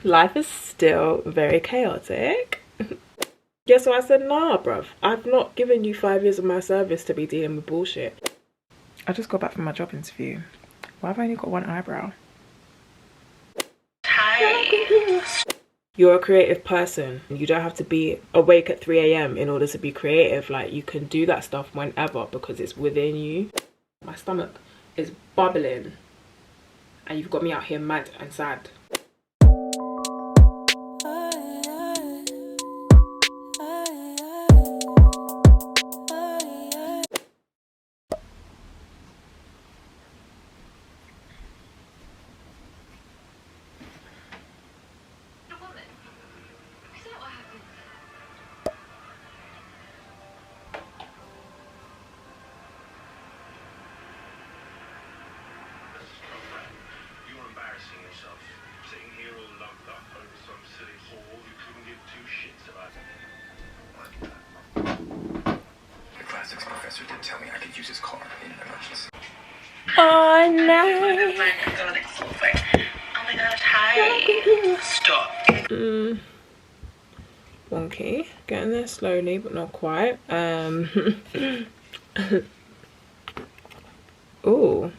Life is still very chaotic. Yeah, so I said, nah, bruv. I've not given you 5 years of my service to be dealing with bullshit. I just got back from my job interview. Why have I only got one eyebrow? Hi. You're a creative person. You don't have to be awake at 3 AM in order to be creative. Like, you can do that stuff whenever because it's within you. My stomach is bubbling and you've got me out here mad and sad. Professor did tell me I could use his car in an emergency. Oh no! Oh my gosh, hi! Stop. Wonky. Getting there slowly, but not quite. Ooh.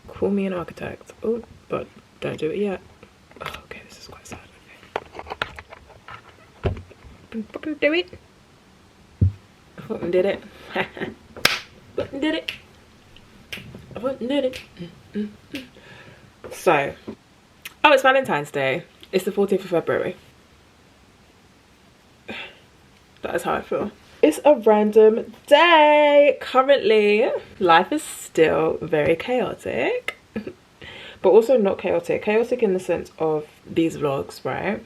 Call me an architect. Oh, but don't do it yet. Oh, okay, this is quite sad. Okay. Fucking do it. I fucking did it. Fucking did it. I fucking did it. So, oh, it's Valentine's Day. It's the 14th of February. That is how I feel. It's a random day. Currently, life is still very chaotic. But also not chaotic. Chaotic in the sense of these vlogs, right?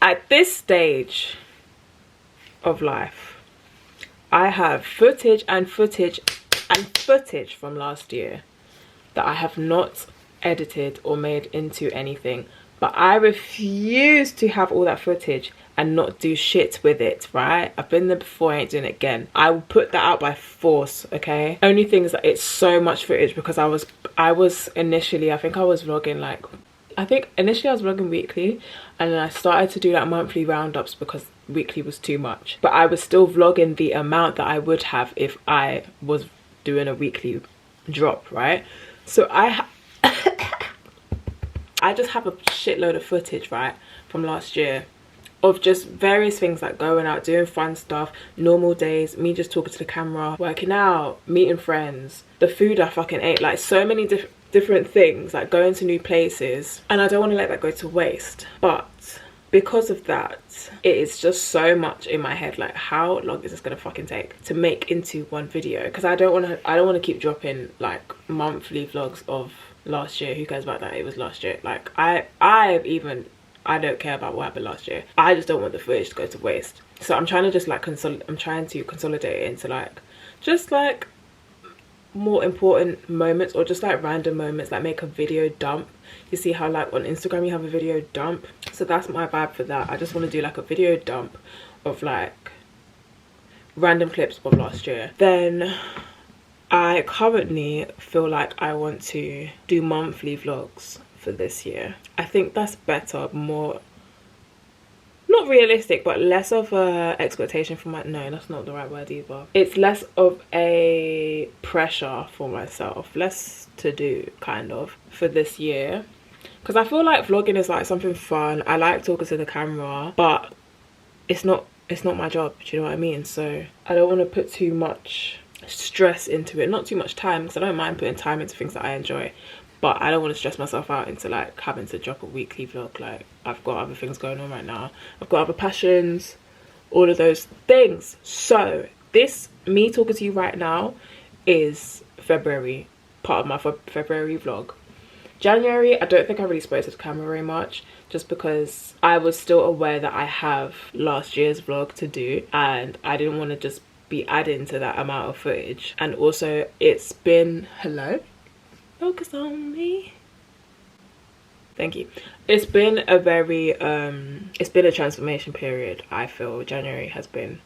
At this stage of life, I have footage and footage and footage from last year that I have not edited or made into anything, but I refuse to have all that footage and not do shit with it, right? I've been there before, I ain't doing it again. I will put that out by force, okay? Only thing is that it's so much footage because I was initially, I think I was vlogging like, initially I was vlogging weekly, and then I started to do like monthly roundups because weekly was too much. But I was still vlogging the amount that I would have if I was doing a weekly drop, right? So I just have a shitload of footage, right, from last year of just various things like going out, doing fun stuff, normal days, me just talking to the camera, working out, meeting friends, the food I fucking ate, like so many different things, like going to new places, and I don't want to let that go to waste. But because of that, it is just so much in my head, like how long is this gonna fucking take to make into one video? Because I don't want to keep dropping like monthly vlogs of last year. Who cares about that? It was last year. Like I don't care about what happened last year. I just don't want the footage to go to waste. So I'm trying to just like consolidate it into like just like more important moments, or just like random moments, like make a video dump. You see how like on Instagram you have a video dump? So that's my vibe for that. I just want to do like a video dump of like random clips of last year. Then I currently feel like I want to do monthly vlogs for this year. I think that's better, more not realistic, but less of a expectation for my, no, that's not the right word either. It's less of a pressure for myself, less to do kind of for this year, because I feel like vlogging is like something fun. I like talking to the camera, but it's not my job, do you know what I mean? So I don't want to put too much stress into it, not too much time, because I don't mind putting time into things that I enjoy, but I don't want to stress myself out into like having to drop a weekly vlog. Like I've got other things going on right now, I've got other passions, all of those things. So this, me talking to you right now, is February, part of my February vlog. January, I don't think I really spoke to the camera very much, just because I was still aware that I have last year's vlog to do, and I didn't want to just be adding to that amount of footage. And also it's been, hello, focus on me, thank you. It's been a very it's been a transformation period. I feel January has been,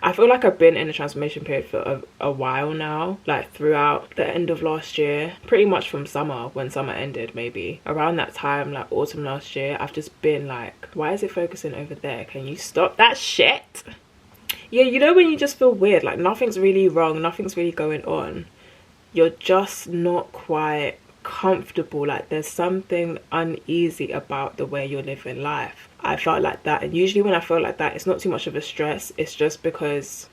I feel like I've been in a transformation period for a while now, like throughout the end of last year, pretty much from summer, when summer ended, maybe around that time, like autumn last year. I've just been like, why is it focusing over there? Can you stop that shit? Yeah, you know when you just feel weird, like nothing's really wrong, nothing's really going on, you're just not quite comfortable, like there's something uneasy about the way you're living life. I felt like that, and usually when I feel like that, it's not too much of a stress. It's just because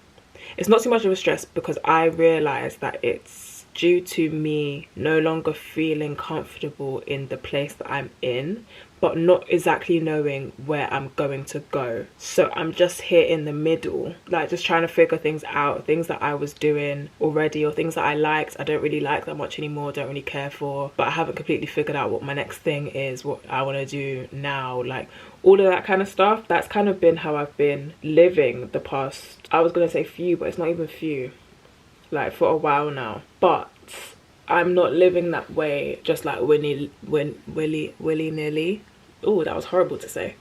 it's not too much of a stress because I realize that it's due to me no longer feeling comfortable in the place that I'm in, but not exactly knowing where I'm going to go. So I'm just here in the middle, like just trying to figure things out, things that I was doing already or things that I liked, I don't really like that much anymore, don't really care for, but I haven't completely figured out what my next thing is, what I want to do now, like all of that kind of stuff. That's kind of been how I've been living the past, I was gonna say few, but it's not even few, like for a while now. But I'm not living that way just like willy-nilly. Oh, that was horrible to say.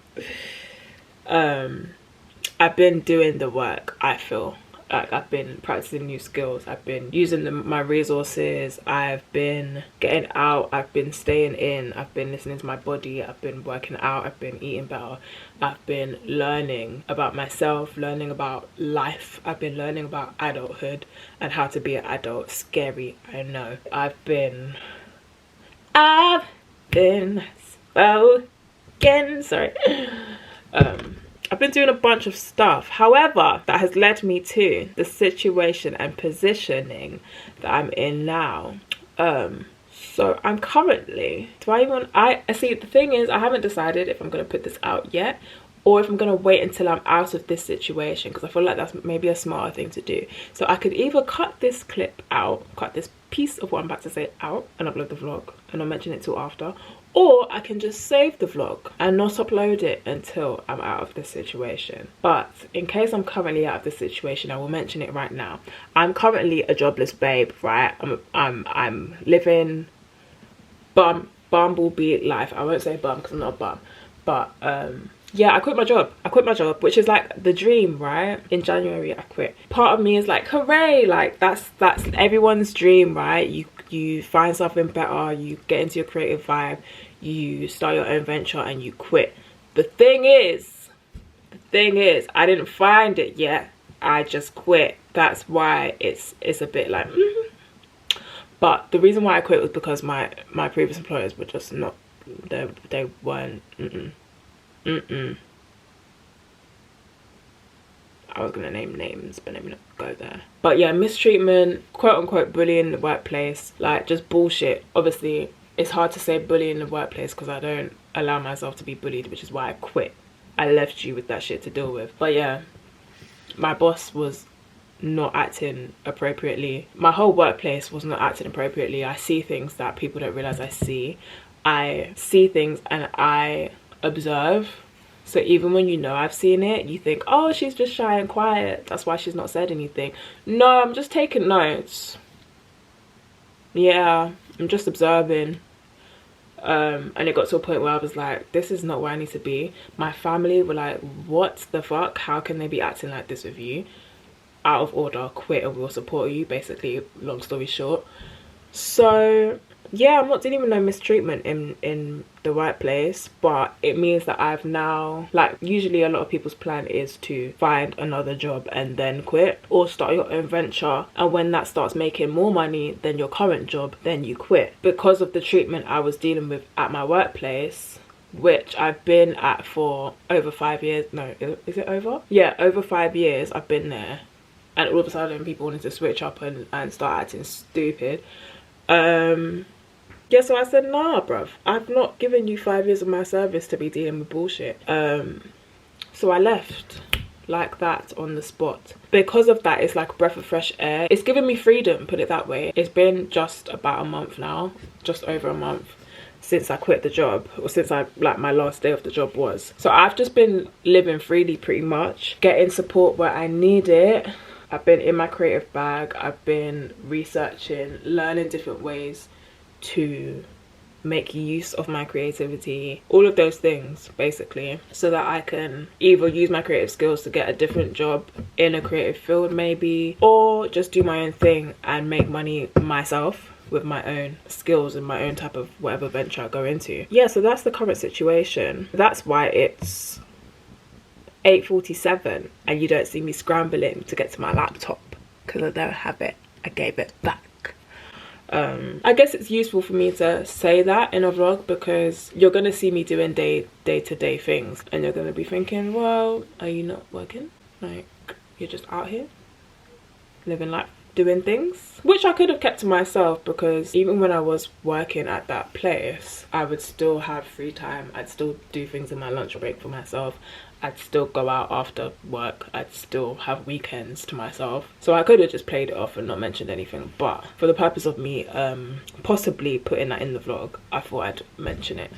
I've been doing the work. I feel like I've been practicing new skills, I've been using my resources, I've been getting out, I've been staying in, I've been listening to my body, I've been working out, I've been eating better, I've been learning about myself, learning about life, I've been learning about adulthood and how to be an adult. Scary, I know. I've been spoken, sorry. I've been doing a bunch of stuff, however, that has led me to the situation and positioning that I'm in now. So I'm currently, I see, the thing is, I haven't decided if I'm going to put this out yet or if I'm going to wait until I'm out of this situation, because I feel like that's maybe a smarter thing to do. So I could either cut this clip out, cut this piece of what I'm about to say out and upload the vlog and not mention it till after, or I can just save the vlog and not upload it until I'm out of this situation. But in case I'm currently out of this situation, I will mention it right now. I'm currently a jobless babe, right? I'm living bumblebee life. I won't say bum because I'm not a bum, but yeah, I quit my job, which is like the dream, right? In January I quit. Part of me is like, hooray, like that's everyone's dream, right? You find something better, you get into your creative vibe, you start your own venture and you quit. The thing is, I didn't find it yet, I just quit. That's why it's a bit like But the reason why I quit was because my previous employers were just not, they weren't I was gonna name names, but let me not go there. But yeah, mistreatment, quote unquote bullying in the workplace, like just bullshit. Obviously, it's hard to say bullying in the workplace because I don't allow myself to be bullied, which is why I quit. I left you with that shit to deal with. But yeah, my boss was not acting appropriately. My whole workplace was not acting appropriately. I see things that people don't realize I see. I see things and I observe. So even when you know I've seen it, you think, oh, she's just shy and quiet, that's why she's not said anything. No, I'm just taking notes. Yeah, I'm just observing. And it got to a point where I was like, this is not where I need to be. My family were like, what the fuck? How can they be acting like this with you? Out of order, quit and we'll support you, basically, long story short. So yeah, I'm not dealing with no mistreatment in the workplace, but it means that I've now, like, usually a lot of people's plan is to find another job and then quit, or start your own venture, and when that starts making more money than your current job, then you quit. Because of the treatment I was dealing with at my workplace, which I've been at for over 5 years. No, is it over? Yeah, over 5 years I've been there, and all of a sudden people wanted to switch up and start acting stupid. Yeah, so I said, nah, bruv, I've not given you 5 years of my service to be dealing with bullshit. So I left like that on the spot. Because of that, it's like a breath of fresh air. It's given me freedom, put it that way. It's been just about a month now, just over a month since I quit the job, or since my last day of the job was. So I've just been living freely pretty much, getting support where I need it. I've been in my creative bag, I've been researching, learning different ways to make use of my creativity, all of those things basically, so that I can either use my creative skills to get a different job in a creative field maybe, or just do my own thing and make money myself with my own skills and my own type of whatever venture I go into. Yeah, so that's the current situation. That's why it's 8:47 and you don't see me scrambling to get to my laptop, because I don't have it. I gave it back. I guess it's useful for me to say that in a vlog, because you're gonna see me doing day-to-day things and you're gonna be thinking, well, are you not working? Like, you're just out here living life, doing things, which I could have kept to myself, because even when I was working at that place, I would still have free time. I'd still do things in my lunch break for myself. I'd still go out after work. I'd still have weekends to myself. So I could have just played it off and not mentioned anything, but for the purpose of me possibly putting that in the vlog, I thought I'd mention it.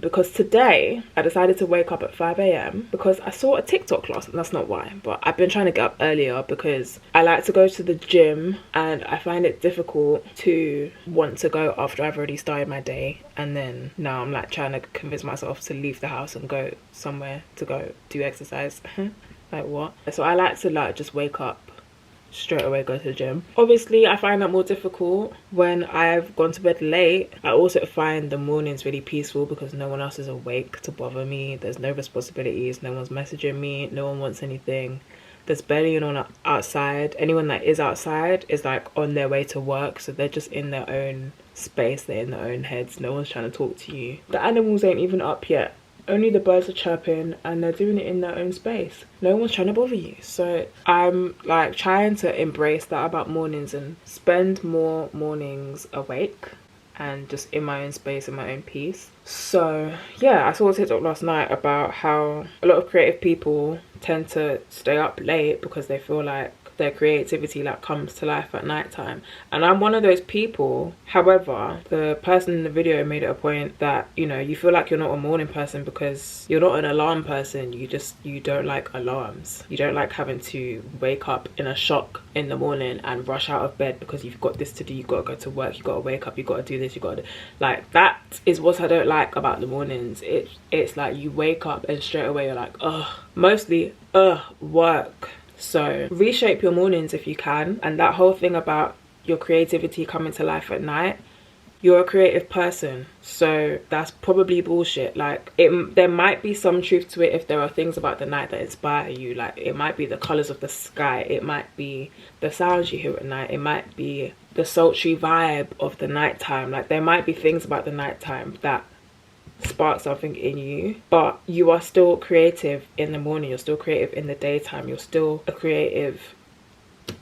Because today I decided to wake up at 5 AM because I saw a TikTok class, and that's not why, but I've been trying to get up earlier because I like to go to the gym and I find it difficult to want to go after I've already started my day, and then now I'm like trying to convince myself to leave the house and go somewhere to go do exercise. Like what? So I like to like just wake up straight away, go to the gym. Obviously I find that more difficult when I've gone to bed late. I also find the mornings really peaceful because no one else is awake to bother me. There's no responsibilities, no one's messaging me, no one wants anything. There's barely anyone outside. Anyone that is outside is like on their way to work, so they're just in their own space, they're in their own heads. No one's trying to talk to you. The animals ain't even up yet. Only the birds are chirping and they're doing it in their own space. No one's trying to bother you. So I'm like trying to embrace that about mornings and spend more mornings awake and just in my own space, in my own peace. So yeah, I saw a TikTok last night about how a lot of creative people tend to stay up late because they feel like their creativity like comes to life at night time, and I'm one of those people. However, the person in the video made it a point that, you know, you feel like you're not a morning person because you're not an alarm person. You don't like alarms. You don't like having to wake up in a shock in the morning and rush out of bed because you've got this to do, you've got to go to work, you've got to wake up, you've got to do this, you've got to, like, that is what I don't like about the mornings. It's like you wake up and straight away you're like, ugh, mostly work. So reshape your mornings if you can. And that whole thing about your creativity coming to life at night, you're a creative person, so that's probably bullshit. Like, there might be some truth to it if there are things about the night that inspire you. Like, it might be the colors of the sky, it might be the sounds you hear at night, it might be the sultry vibe of the nighttime. Like, there might be things about the nighttime that spark something in you, but you are still creative in the morning, you're still creative in the daytime, you're still a creative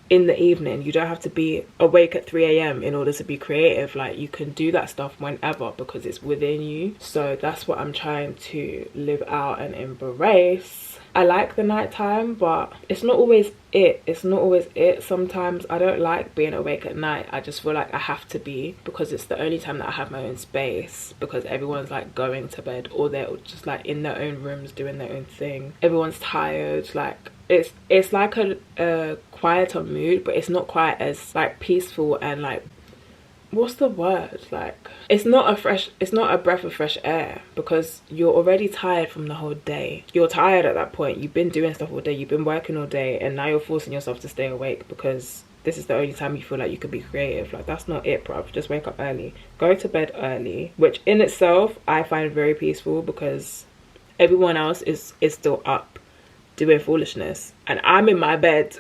in the evening. You don't have to be awake at 3 AM in order to be creative. Like, you can do that stuff whenever because it's within you. So that's what I'm trying to live out and embrace. I like the nighttime, but it's not always it. It's not always it. Sometimes I don't like being awake at night. I just feel like I have to be, because it's the only time that I have my own space, because everyone's like going to bed or they're just like in their own rooms doing their own thing. Everyone's tired. Like, it's like a quieter mood, but it's not quite as like peaceful and like, what's the word, like, it's not a breath of fresh air, because you're already tired from the whole day. You're tired at that point. You've been doing stuff all day, you've been working all day, and now you're forcing yourself to stay awake because this is the only time you feel like you could be creative. Like, that's not it, bruv. Just wake up early, go to bed early, which in itself I find very peaceful because everyone else is still up doing foolishness and I'm in my bed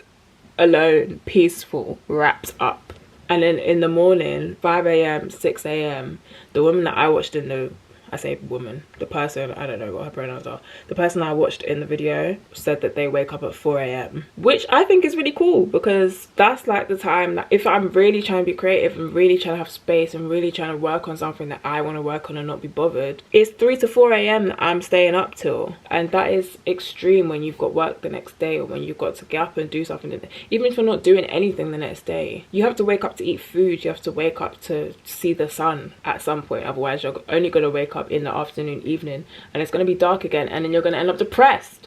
alone, peaceful, wrapped up. And then in the morning, 5 AM, 6 AM, the woman that I watched in the, I say woman, the person, I don't know what her pronouns are, the person I watched in the video said that they wake up at 4 AM, which I think is really cool, because that's like the time that if I'm really trying to be creative and really trying to have space and really trying to work on something that I want to work on and not be bothered, it's 3 to 4 AM that I'm staying up till. And that is extreme when you've got work the next day, or when you've got to get up and do something. Even if you're not doing anything the next day, you have to wake up to eat food, you have to wake up to see the sun at some point, otherwise you're only going to wake up in the afternoon, evening, and it's going to be dark again, and then you're going to end up depressed.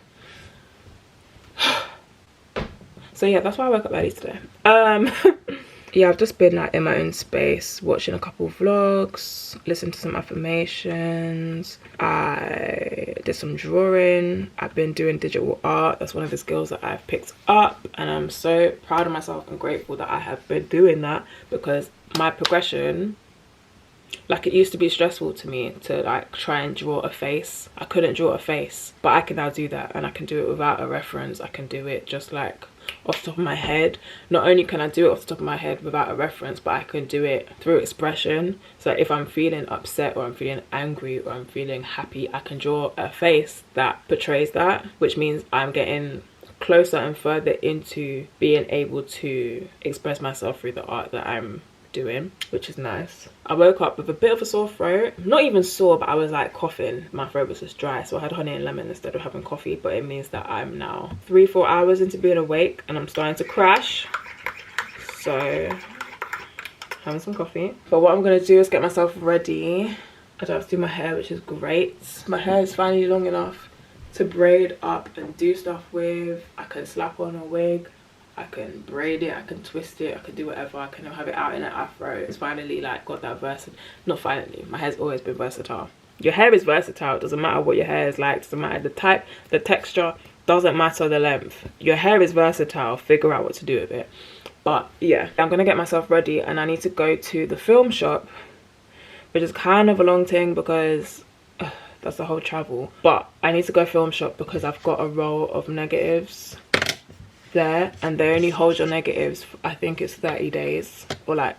So yeah, that's why I woke up early today. yeah, I've just been like in my own space, watching a couple vlogs, listened to some affirmations. I did some drawing. I've been doing digital art. That's one of the skills that I've picked up, and I'm so proud of myself and grateful that I have been doing that, because my progression, like, it used to be stressful to me to like try and draw a face. I couldn't draw a face, but I can now do that, and I can do it without a reference. I can do it just like off the top of my head. Not only can I do it off the top of my head without a reference, but I can do it through expression. So if I'm feeling upset, or I'm feeling angry, or I'm feeling happy, I can draw a face that portrays that, which means I'm getting closer and further into being able to express myself through the art that I'm doing, which is nice. I woke up with a bit of a sore throat. Not even sore, but I was like coughing. My throat was just dry, so I had honey and lemon instead of having coffee. But it means that I'm now 3-4 hours into being awake, and I'm starting to crash. So having some coffee. But what I'm gonna do is get myself ready. I don't have to do my hair, which is great. My hair is finally long enough to braid up and do stuff with. I can slap on a wig, I can braid it, I can twist it, I can do whatever. I can have it out in an afro. It's finally like got that not finally, my hair's always been versatile. Your hair is versatile. It doesn't matter what your hair is like, it doesn't matter the type, the texture, doesn't matter the length. Your hair is versatile. Figure out what to do with it. But yeah, I'm gonna get myself ready, and I need to go to the film shop, which is kind of a long thing because that's the whole travel. But I need to go film shop because I've got a roll of negatives there, and they only hold your negatives, I think it's 30 days, or like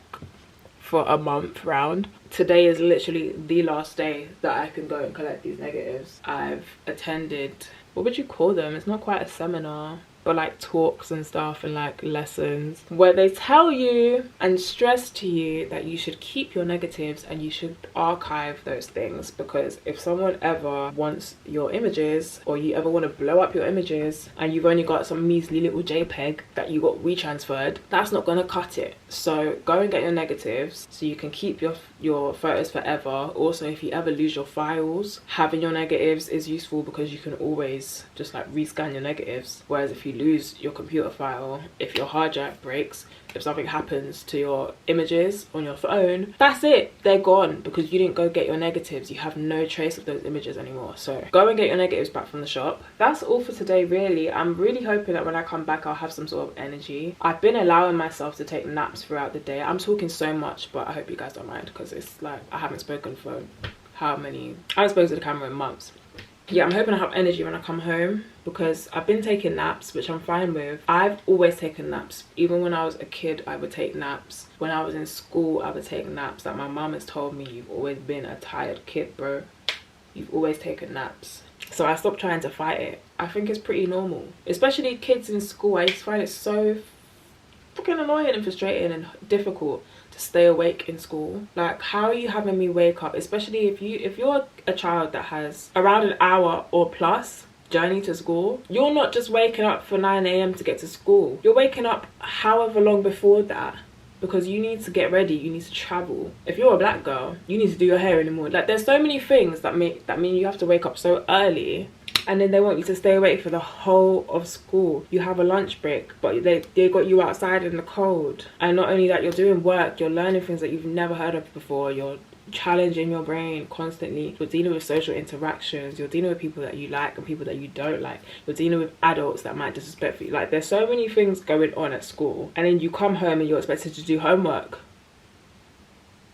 for a month round. Today is literally the last day that I can go and collect these negatives. I've attended, what would you call them? It's not quite a seminar, but like talks and stuff, and like lessons where they tell you and stress to you that you should keep your negatives and you should archive those things, because if someone ever wants your images, or you ever want to blow up your images and you've only got some measly little JPEG that you got retransferred, that's not gonna cut it. So go and get your negatives so you can keep your photos forever. Also, if you ever lose your files, having your negatives is useful because you can always just like rescan your negatives. Whereas if you lose your computer file, if your hard drive breaks, if something happens to your images on your phone, that's it, they're gone, because you didn't go get your negatives. You have no trace of those images anymore. So go and get your negatives back from the shop. That's all for today, really. I'm really hoping that when I come back I'll have some sort of energy. I've been allowing myself to take naps throughout the day. I'm talking so much, but I hope you guys don't mind, because it's like I haven't spoken for I haven't spoken to the camera in months. Yeah, I'm hoping I have energy when I come home, because I've been taking naps, which I'm fine with. I've always taken naps. Even when I was a kid, I would take naps. When I was in school, I would take naps. Like, my mum has told me, you've always been a tired kid, bro. You've always taken naps. So I stopped trying to fight it. I think it's pretty normal. Especially kids in school. I just find it so fucking annoying and frustrating and difficult to stay awake in school. Like, how are you having me wake up? Especially if you're a child that has around an hour or plus journey to school, you're not just waking up for 9 AM to get to school. You're waking up however long before that, because you need to get ready, you need to travel. If you're a black girl, you need to do your hair in the morning. Like, there's so many things that mean you have to wake up so early, and then they want you to stay awake for the whole of school. You have a lunch break, but they got you outside in the cold. And not only that, you're doing work, you're learning things that you've never heard of before, you're challenging your brain constantly, you're dealing with social interactions, you're dealing with people that you like and people that you don't like, you're dealing with adults that might disrespect you. Like, there's so many things going on at school, and then you come home and you're expected to do homework.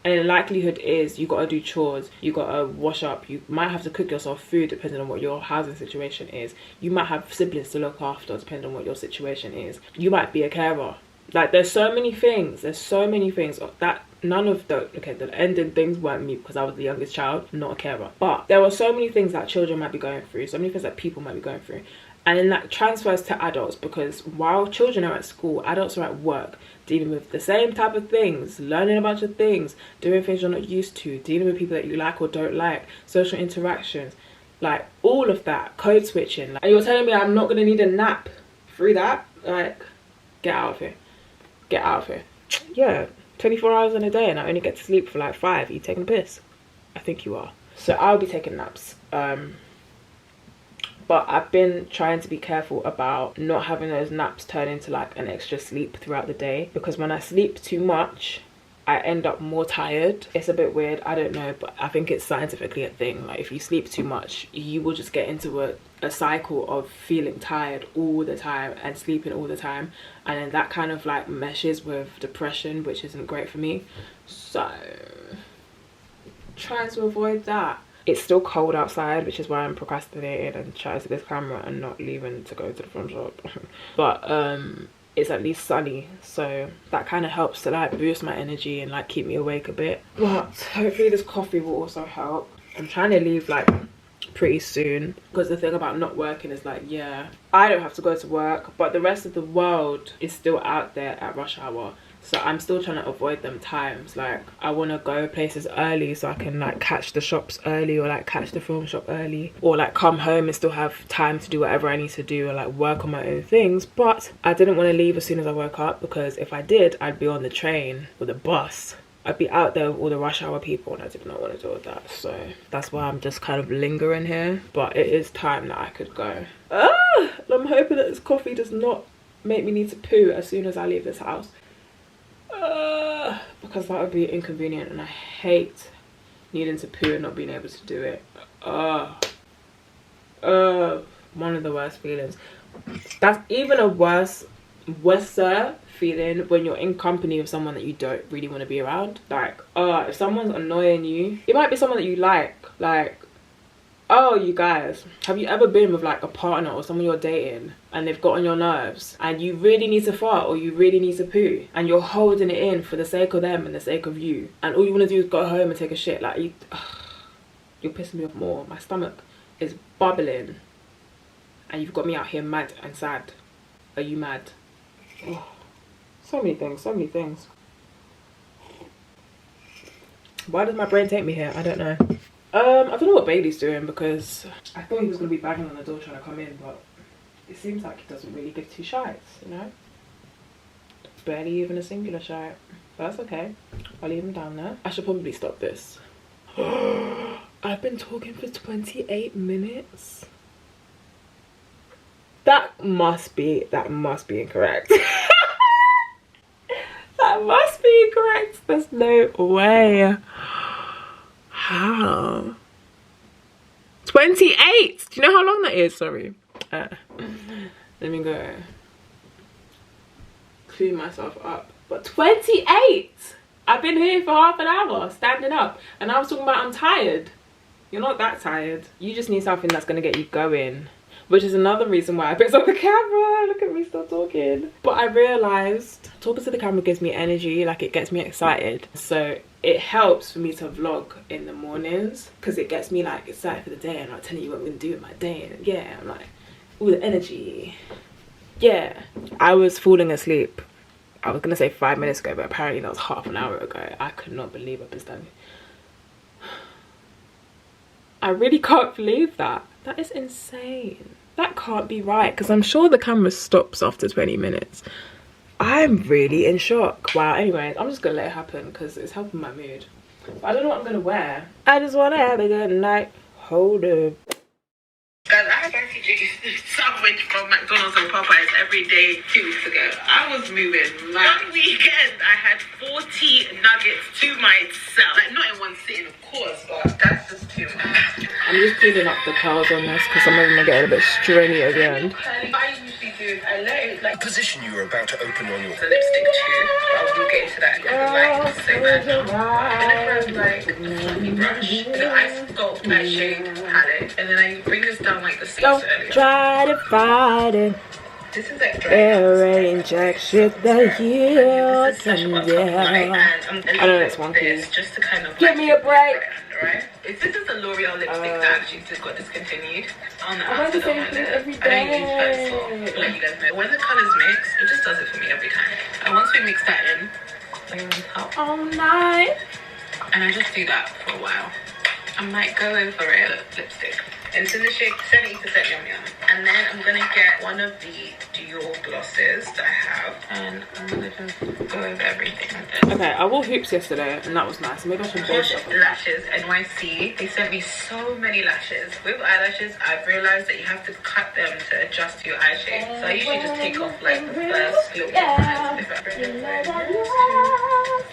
And the likelihood is you gotta do chores, you gotta wash up, you might have to cook yourself food depending on what your housing situation is. You might have siblings to look after depending on what your situation is. You might be a carer. Like, there's so many things that none of the ending things weren't me, because I was the youngest child, not a carer. But there were so many things that children might be going through, so many things that people might be going through. And then that transfers to adults, because while children are at school, adults are at work, dealing with the same type of things, learning a bunch of things, doing things you're not used to, dealing with people that you like or don't like, social interactions, like all of that, code switching. And you're telling me I'm not gonna need a nap through that? Like, get out of here. Get out of here. Yeah, 24 hours in a day and I only get to sleep for like 5. Are you taking a piss? I think you are. So I'll be taking naps. but I've been trying to be careful about not having those naps turn into like an extra sleep throughout the day, because when I sleep too much I end up more tired. It's a bit weird, I don't know, but I think it's scientifically a thing. Like if you sleep too much, you will just get into a cycle of feeling tired all the time and sleeping all the time, and then that kind of like meshes with depression, which isn't great for me. So trying to avoid that. It's still cold outside, which is why I'm procrastinating and trying to this camera and not leaving to go to the front shop. But it's at least sunny, so that kind of helps to like boost my energy and like keep me awake a bit. But hopefully this coffee will also help. I'm trying to leave like pretty soon, because the thing about not working is like, yeah, I don't have to go to work, but the rest of the world is still out there at rush hour. So I'm still trying to avoid them times. Like I want to go places early so I can like catch the shops early, or like catch the film shop early, or like come home and still have time to do whatever I need to do, or like work on my own things. But I didn't want to leave as soon as I woke up, because if I did, I'd be on the train or the bus. I'd be out there with all the rush hour people, and I did not want to do all that. So that's why I'm just kind of lingering here. But it is time that I could go. I'm hoping that this coffee does not make me need to poo as soon as I leave this house. Because that would be inconvenient, and I hate needing to poo and not being able to do it. One of the worst feelings. That's even a worse feeling when you're in company of someone that you don't really want to be around. Like if someone's annoying you, it might be someone that you like, oh, you guys, have you ever been with like a partner or someone you're dating and they've got on your nerves, and you really need to fart or you really need to poo, and you're holding it in for the sake of them and the sake of you, and all you want to do is go home and take a shit? Like you're pissing me off more. My stomach is bubbling and you've got me out here mad and sad. Are you mad? Oh, so many things, so many things. Why does my brain take me here? I don't know. I don't know what Bailey's doing, because I thought he was going to be banging on the door trying to come in, but it seems like he doesn't really give two shites, you know? Barely even a singular shite. But that's okay. I'll leave him down there. I should probably stop this. I've been talking for 28 minutes. That must be incorrect. That must be incorrect. There's no way. How? 28! Do you know how long that is? Sorry. Let me go clean myself up. But 28! I've been here for half an hour standing up, and I was talking about I'm tired. You're not that tired. You just need something that's going to get you going, which is another reason why I picked up the camera. Look at me still talking. But I realised talking to the camera gives me energy, like it gets me excited. So it helps for me to vlog in the mornings, because it gets me like excited for the day, and I'm telling you what I'm going to do in my day. And yeah, I'm like, all the energy. Yeah. I was falling asleep. I was going to say 5 minutes ago, but apparently that was half an hour ago. I could not believe I've been standing. I really can't believe that. That is insane. That can't be right, because I'm sure the camera stops after 20 minutes. I'm really in shock. Wow, anyways, I'm just gonna let it happen because it's helping my mood. But I don't know what I'm gonna wear. I just wanna have a good night. Hold up. Guys, I had a sandwich from McDonald's and Popeyes every day 2 weeks ago. I was moving mad. One weekend, I had 40 nuggets to myself. Like, not in one sitting, of course, but that's just too much. I'm just cleaning up the curls on this because some of them are getting a bit stringy at the end. I usually do, I let it, like, The position you were about to open on your... the lipstick too. I will get into that because like it's so bad. And then like a brush, and then I sculpt that shade palette, and then I bring this down like the six Don't earlier. try to fight it. This is like Every injection that you can do. I know it's wonky. This just to kind of Give me a break. Right? This is a L'Oreal lipstick that actually just got discontinued. On the I wear the same thing every day. I don't use pencil, to let you guys know. When the colours mix, it just does it for me every time. And once we mix that in, bring it on top. All night. And I just do that for a while. I might go in for a lipstick. And it's in the shade 70% Yum Yum. And then I'm gonna get one of the Dior glosses that I have, and I'm gonna just go over everything. Okay, I wore hoops yesterday, and that was nice. Maybe I should Posh Lashes NYC. They sent me so many lashes. With eyelashes, I've realized that you have to cut them to adjust your eye shape. So I usually just take off like the first little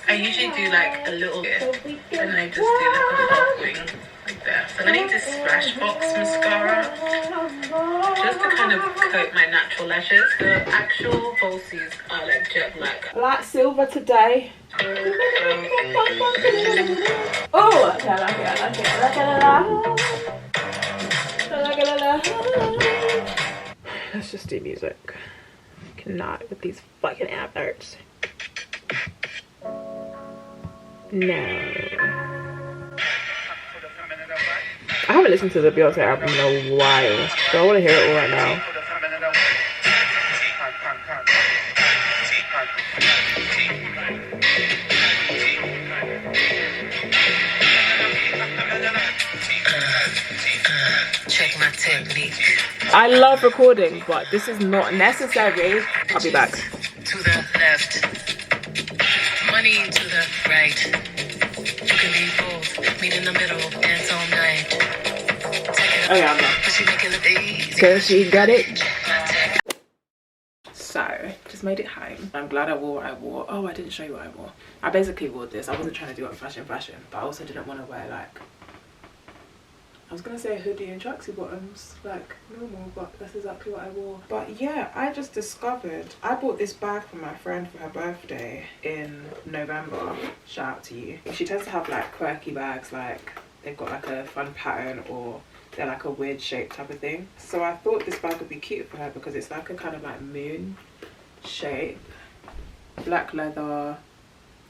I usually do like a little bit, and then I just do like a half wing like that. So I need this Smashbox mascara just to kind of coat my natural lashes. The actual falsies are like jet black. Light silver today. Oh, okay, I like it, I like it, I like it. Let's just do music. I cannot with these fucking adverts. No. I haven't listened to the Beyonce album in a while, so I want to hear it all right now. Check my technique. I love recording, but this is not necessary. I'll be back. To the left, money to the right. You can be both, meet in the middle, dance all night. Oh yeah, I'm back. But she make it look easy. Cause she got it. So, just made it home. I'm glad I wore what I wore. Oh, I didn't show you what I wore. I basically wore this. I wasn't trying to do it fashion, but I also didn't want to wear like, I was gonna say a hoodie and tracksuit bottoms like normal, but that's exactly what I wore. But yeah, I just discovered I bought this bag for my friend for her birthday in November. Shout out to you. She tends to have like quirky bags, like they've got like a fun pattern or they're like a weird shape type of thing. So I thought this bag would be cute for her because it's like a kind of like moon shape, black leather,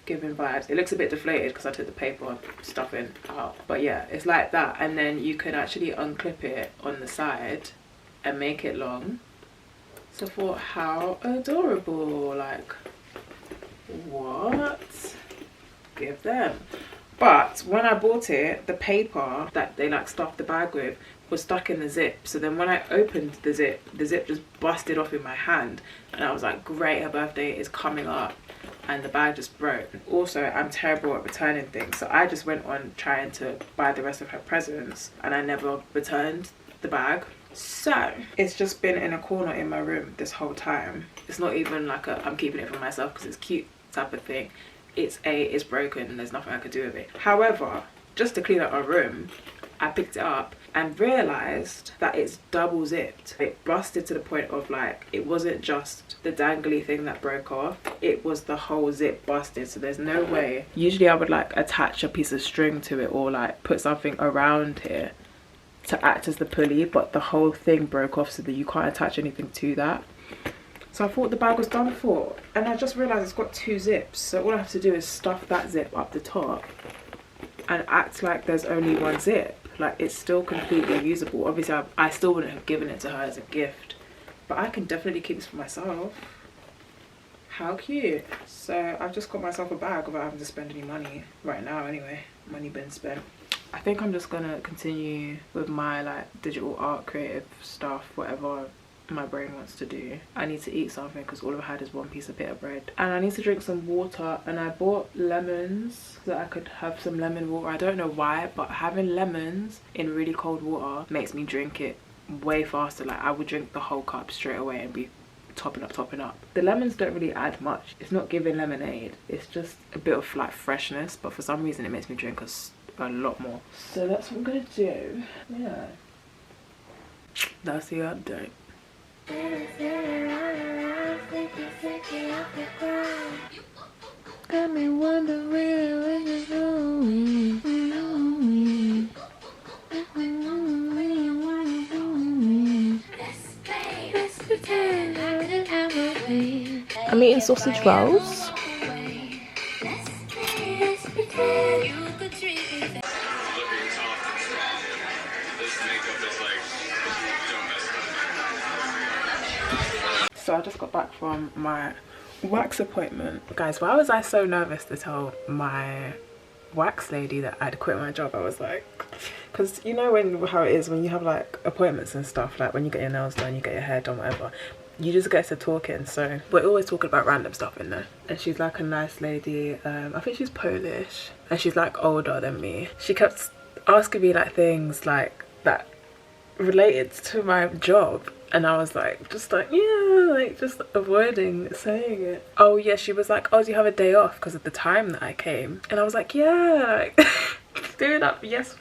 giving vibes. It looks a bit deflated because I took the paper stuffing out, but yeah, it's like that. And then you can actually unclip it on the side and make it long. So I thought, how adorable, like what, give them. But when I bought it, the paper that they like stuffed the bag with was stuck in the zip. So then when I opened the zip just busted off in my hand, and I was like, great, her birthday is coming up, and the bag just broke. Also, I'm terrible at returning things, so I just went on trying to buy the rest of her presents, and I never returned the bag. So it's just been in a corner in my room this whole time. It's not even like a I'm keeping it for myself because it's cute type of thing. It's broken and there's nothing I could do with it. However, just to clean up my room, I picked it up and realized that it's double zipped. It busted to the point of like, it wasn't just the dangly thing that broke off, it was the whole zip busted. So there's no way. Usually I would like attach a piece of string to it or like put something around here to act as the pulley, but the whole thing broke off so that you can't attach anything to that. So I thought the bag was done for, and I just realized it's got 2 zips, so all I have to do is stuff that zip up the top and act like there's only 1 zip. Like, it's still completely usable. Obviously I still wouldn't have given it to her as a gift, but I can definitely keep this for myself. How cute. So I've just got myself a bag without having to spend any money right now anyway. Money been spent. I think I'm just gonna continue with my like digital art creative stuff, whatever my brain wants to do. I need to eat something because all I've had is 1 piece of pita bread, and I need to drink some water, and I bought lemons so that I could have some lemon water. I don't know why, but having lemons in really cold water makes me drink it way faster. Like, I would drink the whole cup straight away and be topping up. The lemons don't really add much. It's not giving lemonade, it's just a bit of like freshness, but for some reason it makes me drink a lot more. So that's what I'm gonna do. Yeah, that's the update. Got me wondering where you're going. I'm eating sausage rolls. So I just got back from my wax appointment. Guys, why was I so nervous to tell my wax lady that I'd quit my job? I was like, because you know how it is when you have like appointments and stuff, like when you get your nails done, you get your hair done, whatever, you just get to talking. So we're always talking about random stuff in there, and she's like a nice lady. I think she's Polish, and she's like older than me. She kept asking me like things like that related to my job, and I was like, just like, yeah, like just avoiding saying it. Oh yeah, she was like, oh, do you have a day off because of the time that I came? And I was like, yeah, like doing up, yes,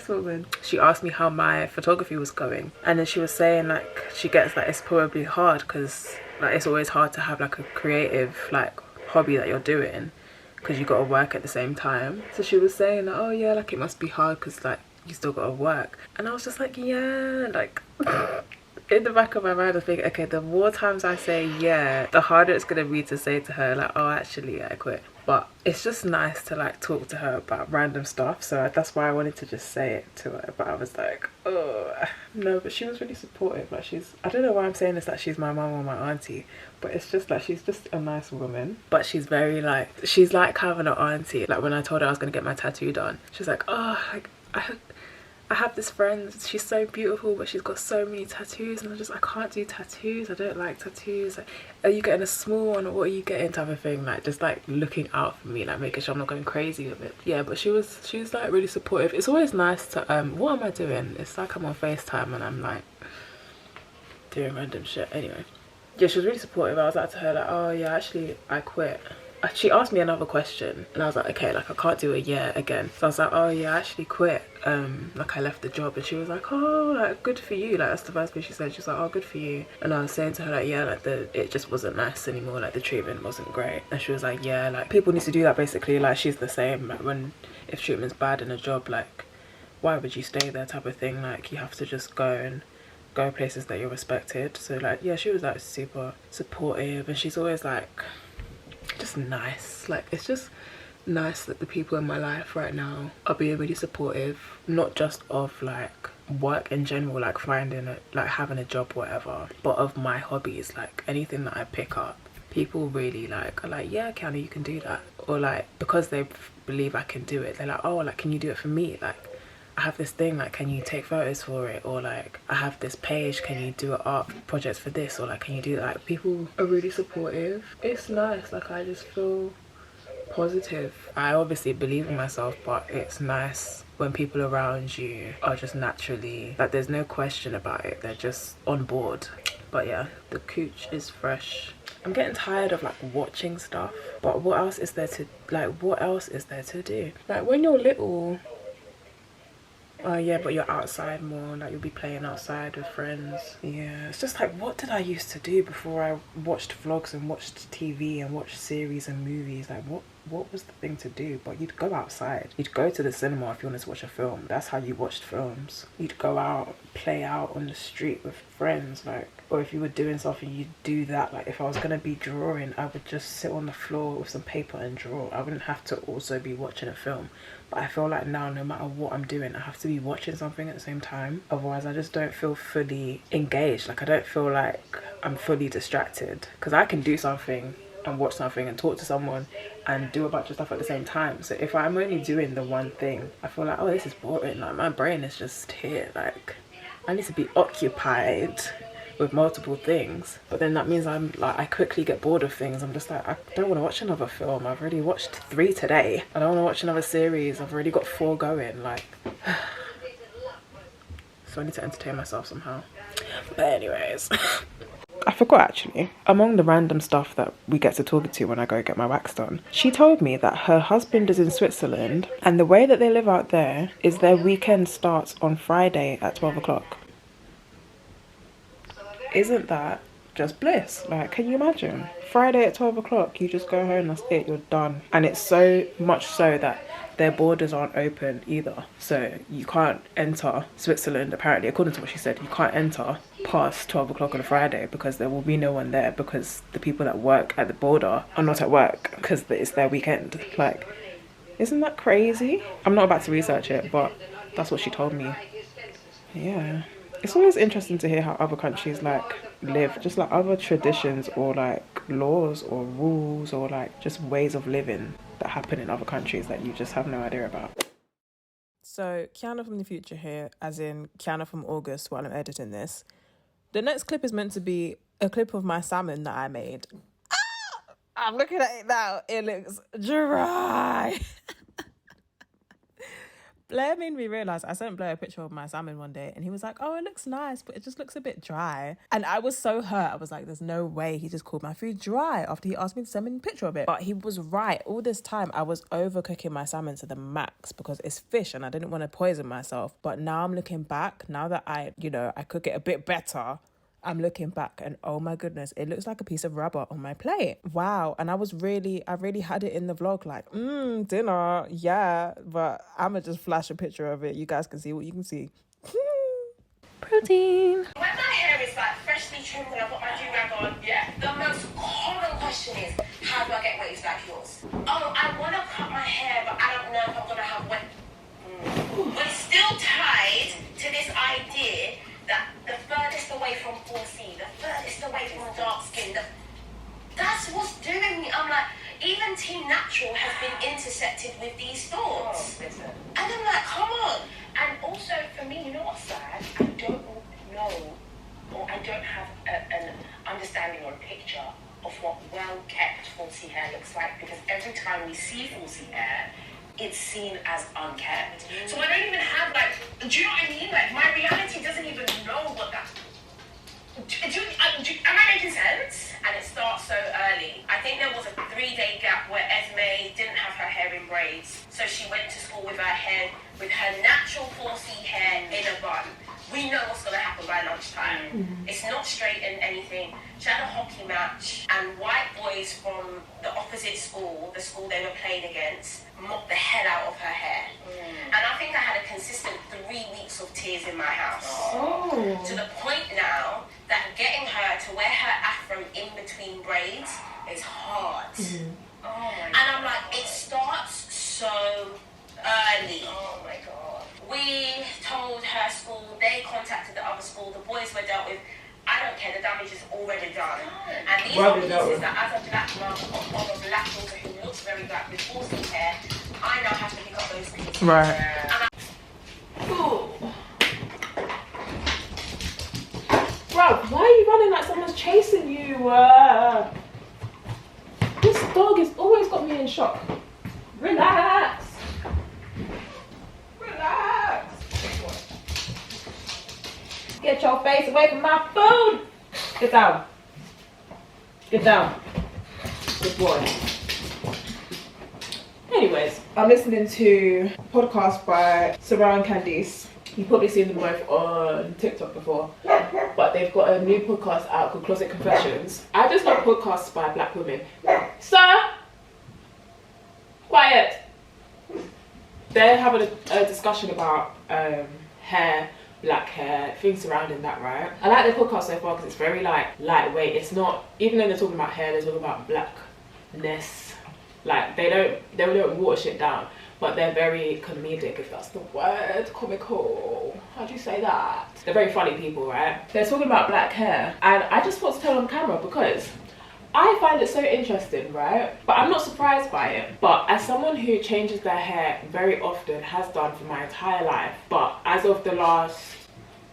woman. She asked me how my photography was going, and then she was saying like she gets that it's probably hard because like it's always hard to have like a creative like hobby that you're doing because you got to work at the same time. So she was saying like, oh yeah, like it must be hard because like you still got to work. And I was just like, yeah, like in the back of my mind I was thinking, okay, the more times I say yeah, the harder it's gonna be to say to her like, oh actually I quit. But it's just nice to like talk to her about random stuff, so that's why I wanted to just say it to her. But I was like, oh no. But she was really supportive. Like I don't know why I'm saying this, that she's my mum or my auntie, but it's just like she's just a nice woman. But she's very like, she's like having an auntie. Like when I told her I was gonna get my tattoo done, she's like, oh, like I have this friend, she's so beautiful but she's got so many tattoos, and I can't do tattoos, I don't like tattoos. Like, are you getting a small one or what are you getting, type of thing. Like just like looking out for me, like making sure I'm not going crazy with it. Yeah, but she was like really supportive. It's always nice to what am I doing? It's like I'm on FaceTime and I'm like doing random shit. Anyway, yeah, she was really supportive. I was like to her like, oh yeah, actually I quit. She asked me another question and I was like, okay, like I can't do a yeah again. So I was like, oh yeah, I actually quit. Like I left the job. And she was like, oh, like good for you. Like that's the first thing she said. She was like, oh, good for you. And I was saying to her like, yeah, like it just wasn't nice anymore, like the treatment wasn't great. And she was like, yeah, like people need to do that basically. Like she's the same, like if treatment's bad in a job, like why would you stay there, type of thing. Like you have to just go places that you're respected. So like yeah, she was like super supportive, and she's always like just nice. Like it's just nice that the people in my life right now are being really supportive, not just of like work in general, like finding it, like having a job, whatever, but of my hobbies. Like anything that I pick up, people really like are like, yeah, Quiana, you can do that. Or like because they believe I can do it, they're like, oh, like can you do it for me? Like I have this thing, like can you take photos for it? Or like I have this page, can you do an art project for this? Or like can you do that? Like people are really supportive. It's nice. Like I just feel positive. I obviously believe in myself, but it's nice when people around you are just naturally like, there's no question about it, they're just on board. But yeah, the cooch is fresh. I'm getting tired of like watching stuff, but what else is there to do? Like when you're little, oh yeah, but you're outside more, like you'll be playing outside with friends. Yeah, it's just like, what did I used to do before I watched vlogs and watched TV and watched series and movies? Like what was the thing to do? But you'd go outside, you'd go to the cinema if you wanted to watch a film. That's how you watched films. You'd go out, play out on the street with friends, like, or if you were doing something, you'd do that. Like if I was gonna be drawing, I would just sit on the floor with some paper and draw. I wouldn't have to also be watching a film. But I feel like now, no matter what I'm doing, I have to be watching something at the same time. Otherwise I just don't feel fully engaged. Like I don't feel like I'm fully distracted, because I can do something and watch something and talk to someone and do a bunch of stuff at the same time. So if I'm only doing the one thing, I feel like, oh, this is boring. Like my brain is just here. Like I need to be occupied with multiple things. But then that means I'm like, I quickly get bored of things. I'm just like, I don't want to watch another film. I've already watched 3 today. I don't want to watch another series. I've already got 4 going. Like so I need to entertain myself somehow. But anyways, I forgot actually, among the random stuff that we get to talk to when I go get my wax done, she told me that her husband is in Switzerland, and the way that they live out there is their weekend starts on Friday at 12 o'clock. Isn't that just bliss? Like, can you imagine? Friday at 12 o'clock, you just go home, that's it, you're done. And it's so much so that their borders aren't open either. So you can't enter Switzerland, apparently, according to what she said, you can't enter past 12 o'clock on a Friday because there will be no one there, because the people that work at the border are not at work because it's their weekend. Like, isn't that crazy? I'm not about to research it, but that's what she told me. Yeah. It's always interesting to hear how other countries like live, just like other traditions or like laws or rules or like just ways of living that happen in other countries that you just have no idea about. So, Quiana from the future here, as in Quiana from August while I'm editing this. The next clip is meant to be a clip of my salmon that I made. I'm looking at it now. It looks dry. Blair made me realise, I sent Blair a picture of my salmon one day and he was like, oh, it looks nice, but it just looks a bit dry. And I was so hurt. I was like, there's no way he just called my food dry after he asked me to send me a picture of it. But he was right. All this time I was overcooking my salmon to the max because it's fish and I didn't want to poison myself. But now I'm looking back, now that I cook it a bit better, I'm looking back and oh my goodness, it looks like a piece of rubber on my plate. Wow. And I really had it in the vlog like, dinner, yeah. But I'ma just flash a picture of it. You guys can see what you can see. Protein. When my hair is like freshly trimmed and I've got my do-rag on, the most common question is, how do I get waves like yours? Oh, I want to cut my hair, but I don't know if I'm going to have wet. We're still tied to this idea that the furthest away from 4C, the furthest away from dark skin, that's what's doing me. I'm like, even Team Natural has been intercepted with these thoughts. And I'm like, come on. And also, for me, you know what's sad? I don't know, or I don't have an understanding or a picture of what well-kept 4C hair looks like, because every time we see 4C hair, it's seen as unkept. So I don't even have, like, do you know what I mean? Like, my reality doesn't even know what that... Am I making sense? And it starts so early. I think there was a 3-day gap where Esme didn't have her hair in braids. So she went to school with her hair, with her natural 4C hair in a bun. We know what's going to happen by lunchtime. It's not straight in anything. She had a hockey match, and white boys from the opposite school, the school they were playing against, mopped the hell out of her hair. And I think I had a consistent 3 weeks of tears in my house. To the point now that getting her to wear her afro in between braids is hard. And I'm like, it starts so early. Oh my God. We told her school, they contacted the other school, the boys were dealt with. I don't care, the damage is already done. And these are pieces that as a black mum of a black daughter who looks very black with 4C hair, I now have to pick up those pieces. Right. Bro, why are you running like someone's chasing you? This dog has always got me in shock. Relax. Relax. Get your face away from my food. Get down. Get down. Good boy. Anyways, I'm listening to a podcast by Sarah and Candice. You've probably seen them both on TikTok before, but they've got a new podcast out called Closet Confessions. I just love podcasts by black women. Sir, quiet. They're having a discussion about hair, black hair, things surrounding that, right? I like their podcast so far because it's very like lightweight. It's not, even though they're talking about hair, they're talking about blackness. Like they don't water shit down, but they're very comedic, if that's the word. Comical. How do you say that? They're very funny people, right? They're talking about black hair, and I just want to tell on camera because I find it so interesting, right? But I'm not surprised by it. But as someone who changes their hair very often, has done for my entire life, but as of the last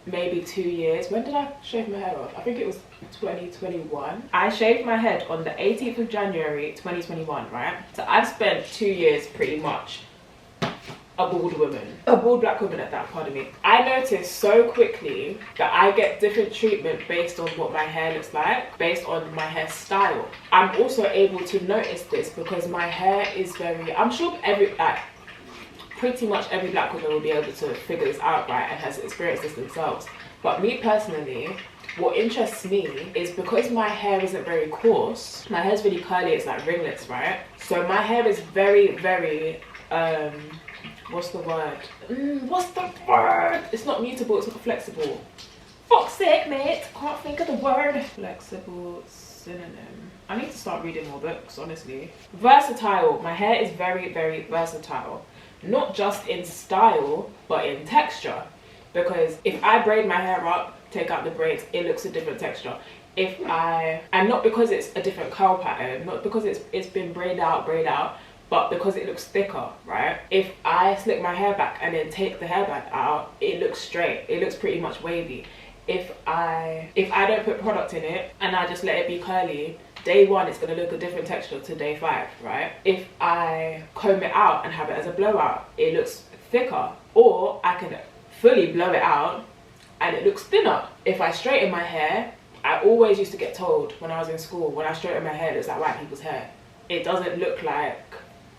maybe 2 years, when did I shave my hair off? I think it was 2021. I shaved my head on the 18th of January 2021, right? So I've spent 2 years pretty much a bald woman, a bald black woman at that, pardon me. I noticed so quickly that I get different treatment based on what my hair looks like, based on my hairstyle. I'm also able to notice this because my hair is very, I'm sure pretty much every black woman will be able to figure this out, right, and has experienced this themselves. But me personally, what interests me is because my hair isn't very coarse, my hair's really curly, it's like ringlets, right? So my hair is very, very, what's the word? It's not mutable, it's not flexible. Fuck's sake, mate, can't think of the word. Flexible synonym. I need to start reading more books, honestly. Versatile. My hair is very, very versatile. Not just in style, but in texture. Because if I braid my hair up, take out the braids, it looks a different texture. And not because it's a different curl pattern, not because it's been braided out, but because it looks thicker, right? If I slick my hair back and then take the hair back out, it looks straight. It looks pretty much wavy. If I don't put product in it and I just let it be curly, day 1 it's going to look a different texture to day 5, right? If I comb it out and have it as a blowout, it looks thicker. Or I can fully blow it out and it looks thinner. If I straighten my hair, I always used to get told when I was in school, when I straighten my hair, it looks like white people's hair. It doesn't look like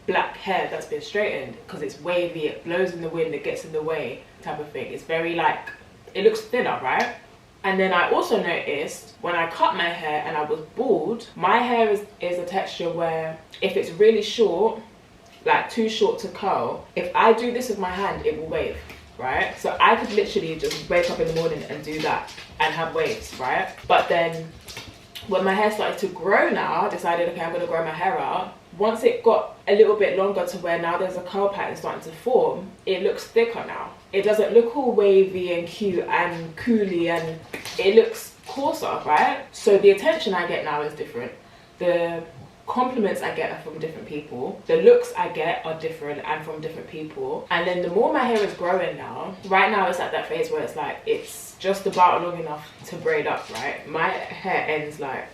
black hair that's been straightened because it's wavy, it blows in the wind, it gets in the way type of thing. It's very like, it looks thinner, right? And then I also noticed when I cut my hair and I was bald, my hair is a texture where if it's really short, like too short to curl, if I do this with my hand, it will wave, right? So I could literally just wake up in the morning and do that and have waves, right? But then when my hair started to grow now, I decided, okay, I'm gonna grow my hair out. Once it got a little bit longer to where now there's a curl pattern starting to form, it looks thicker now. It doesn't look all wavy and cute and cooly, and it looks coarser, right? So the attention I get now is different. The compliments I get are from different people. The looks I get are different and from different people. And then the more my hair is growing now, right now it's at that phase where it's like, it's just about long enough to braid up, right? My hair ends like,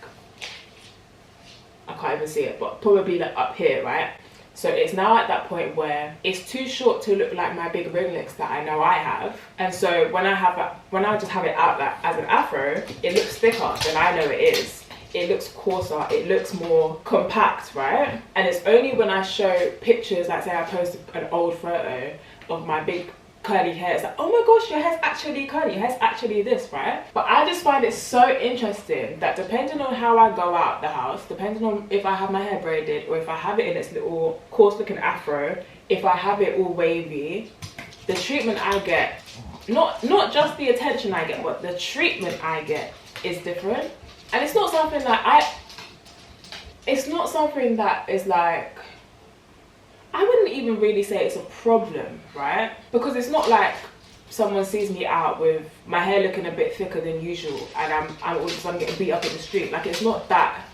I can't even see it, but probably like up here, right? So it's now at that point where it's too short to look like my big ringlets that I know I have. And so when I just have it out like as an afro, it looks thicker than I know it is. It looks coarser, it looks more compact, right? And it's only when I show pictures, like say I post an old photo of my big curly hair, it's like, oh my gosh, your hair's actually curly, your hair's actually this, right? But I just find it so interesting that depending on how I go out the house, depending on if I have my hair braided or if I have it in its little coarse looking afro, if I have it all wavy, the treatment I get, not just the attention I get, but the treatment I get is different. And it's not something that it's not something that is like, I wouldn't even really say it's a problem, right? Because it's not like someone sees me out with my hair looking a bit thicker than usual and I'm all of a sudden getting beat up in the street. Like, it's not that.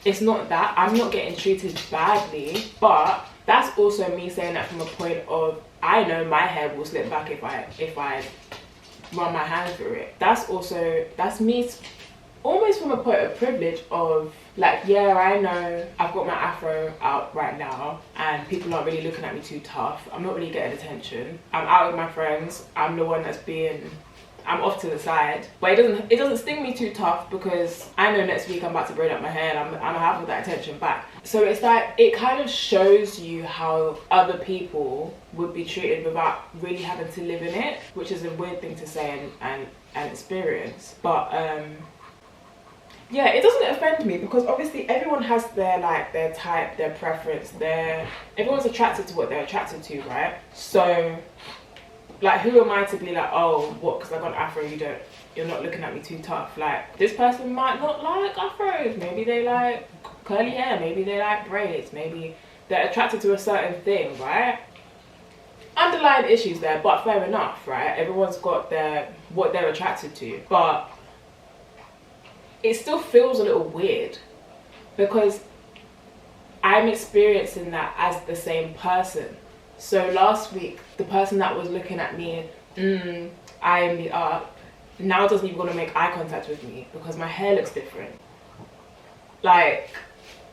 It's not that. I'm not getting treated badly, but that's also me saying that from a point of, I know my hair will slip back if I run my hand through it. That's me almost from a point of privilege of like, yeah, I know I've got my afro out right now and people aren't really looking at me too tough. I'm not really getting attention. I'm out with my friends. I'm the one I'm off to the side. But it doesn't sting me too tough because I know next week I'm about to braid up my hair and I'm gonna have all that attention back. So it's like, it kind of shows you how other people would be treated without really having to live in it, which is a weird thing to say and experience. But yeah, it doesn't offend me because obviously everyone has their type, their preference, everyone's attracted to what they're attracted to, right? So like, who am I to be like, oh, what, because I got an afro, you're not looking at me too tough? Like, this person might not like afros, maybe they like curly hair, maybe they like braids, maybe they're attracted to a certain thing, right? Underlying issues there, but fair enough, right? Everyone's got what they're attracted to, but it still feels a little weird because I'm experiencing that as the same person. So last week, the person that was looking at me, eyeing me up, now doesn't even want to make eye contact with me because my hair looks different. Like,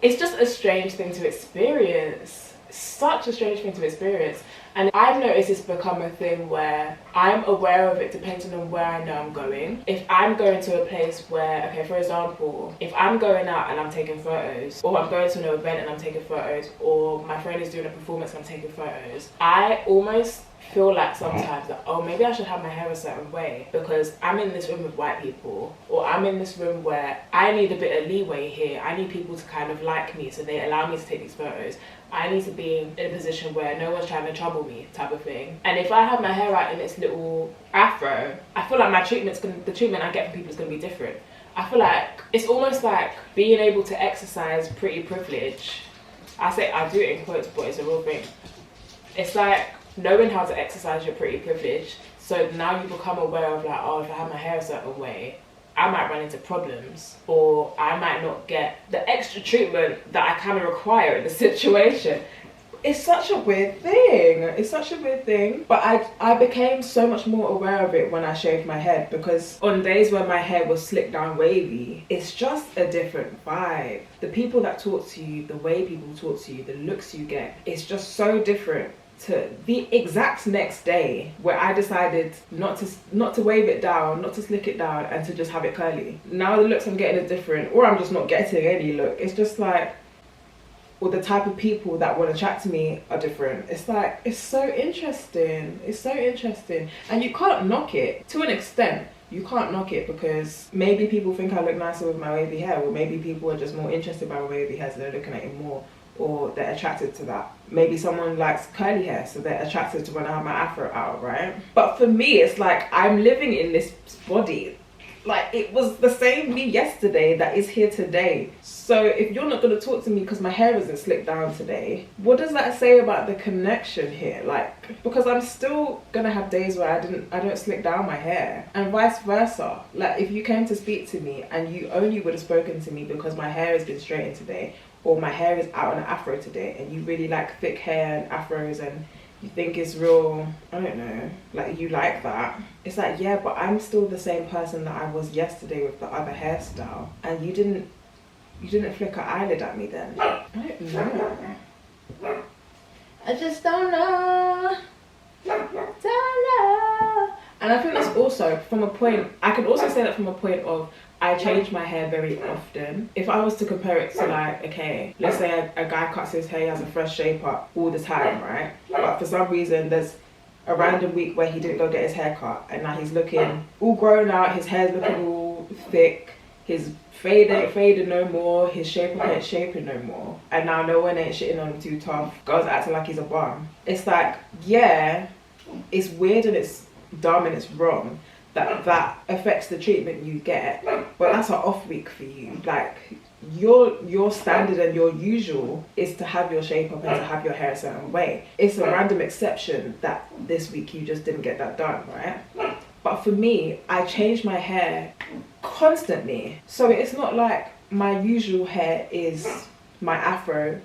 it's just a strange thing to experience. Such a strange thing to experience. And I've noticed it's become a thing where I'm aware of it depending on where I know I'm going. If I'm going to a place where, okay, for example, if I'm going out and I'm taking photos, or I'm going to an event and I'm taking photos, or my friend is doing a performance and I'm taking photos, I almost feel like sometimes that, oh, maybe I should have my hair a certain way because I'm in this room with white people, or I'm in this room where I need a bit of leeway here. I need people to kind of like me, so they allow me to take these photos. I need to be in a position where no one's trying to trouble me, type of thing. And if I have my hair out in its little afro, I feel like the treatment I get from people is going to be different. I feel like it's almost like being able to exercise pretty privilege. I do it in quotes, but it's a real thing. It's like knowing how to exercise your pretty privilege. So now you become aware of like, oh, if I have my hair a certain way, I might run into problems, or I might not get the extra treatment that I kind of require in the situation. It's such a weird thing. It's such a weird thing. But I became so much more aware of it when I shaved my head, because on days when my hair was slicked down wavy, it's just a different vibe. The people that talk to you, the way people talk to you, the looks you get, it's just so different to the exact next day where I decided not to wave it down, not to slick it down, and to just have it curly. Now the looks I'm getting are different, or I'm just not getting any look. It's just like, or the type of people that want to chat to me are different. It's like, it's so interesting. It's so interesting. And you can't knock it. To an extent, you can't knock it, because maybe people think I look nicer with my wavy hair, or maybe people are just more interested by my wavy hair, so they're looking at it more, or they're attracted to that. Maybe someone likes curly hair, so they're attracted to when I have my afro out, right? But for me, it's like, I'm living in this body. Like, it was the same me yesterday that is here today. So if you're not gonna talk to me because my hair isn't slicked down today, what does that say about the connection here? Like, because I'm still gonna have days where I don't slick down my hair, and vice versa. Like, if you came to speak to me and you only would have spoken to me because my hair has been straightened today, or my hair is out on an afro today, and you really like thick hair and afros, and you think it's real, I don't know, like you like that. It's like, yeah, but I'm still the same person that I was yesterday with the other hairstyle, and you didn't flick an eyelid at me then. I don't know. I just don't know. Don't know. And I think that's also from a point, I could also say that from a point of, I change my hair very often. If I was to compare it to, like, okay, let's say a guy cuts his hair, he has a fresh shape up all the time, right? But for some reason, there's a random week where he didn't go get his hair cut, and now he's looking all grown out, his hair's looking all thick, his fade ain't faded no more, his shape up ain't shaping no more, and now no one ain't shitting on him too tough, girls acting like he's a bum. It's like, yeah, it's weird and it's dumb and it's wrong that affects the treatment you get, but that's an off week for you. Like, your standard and your usual is to have your shape up and to have your hair a certain way. It's a random exception that this week you just didn't get that done, right? But for me, I change my hair constantly, so it's not like my usual hair is my afro,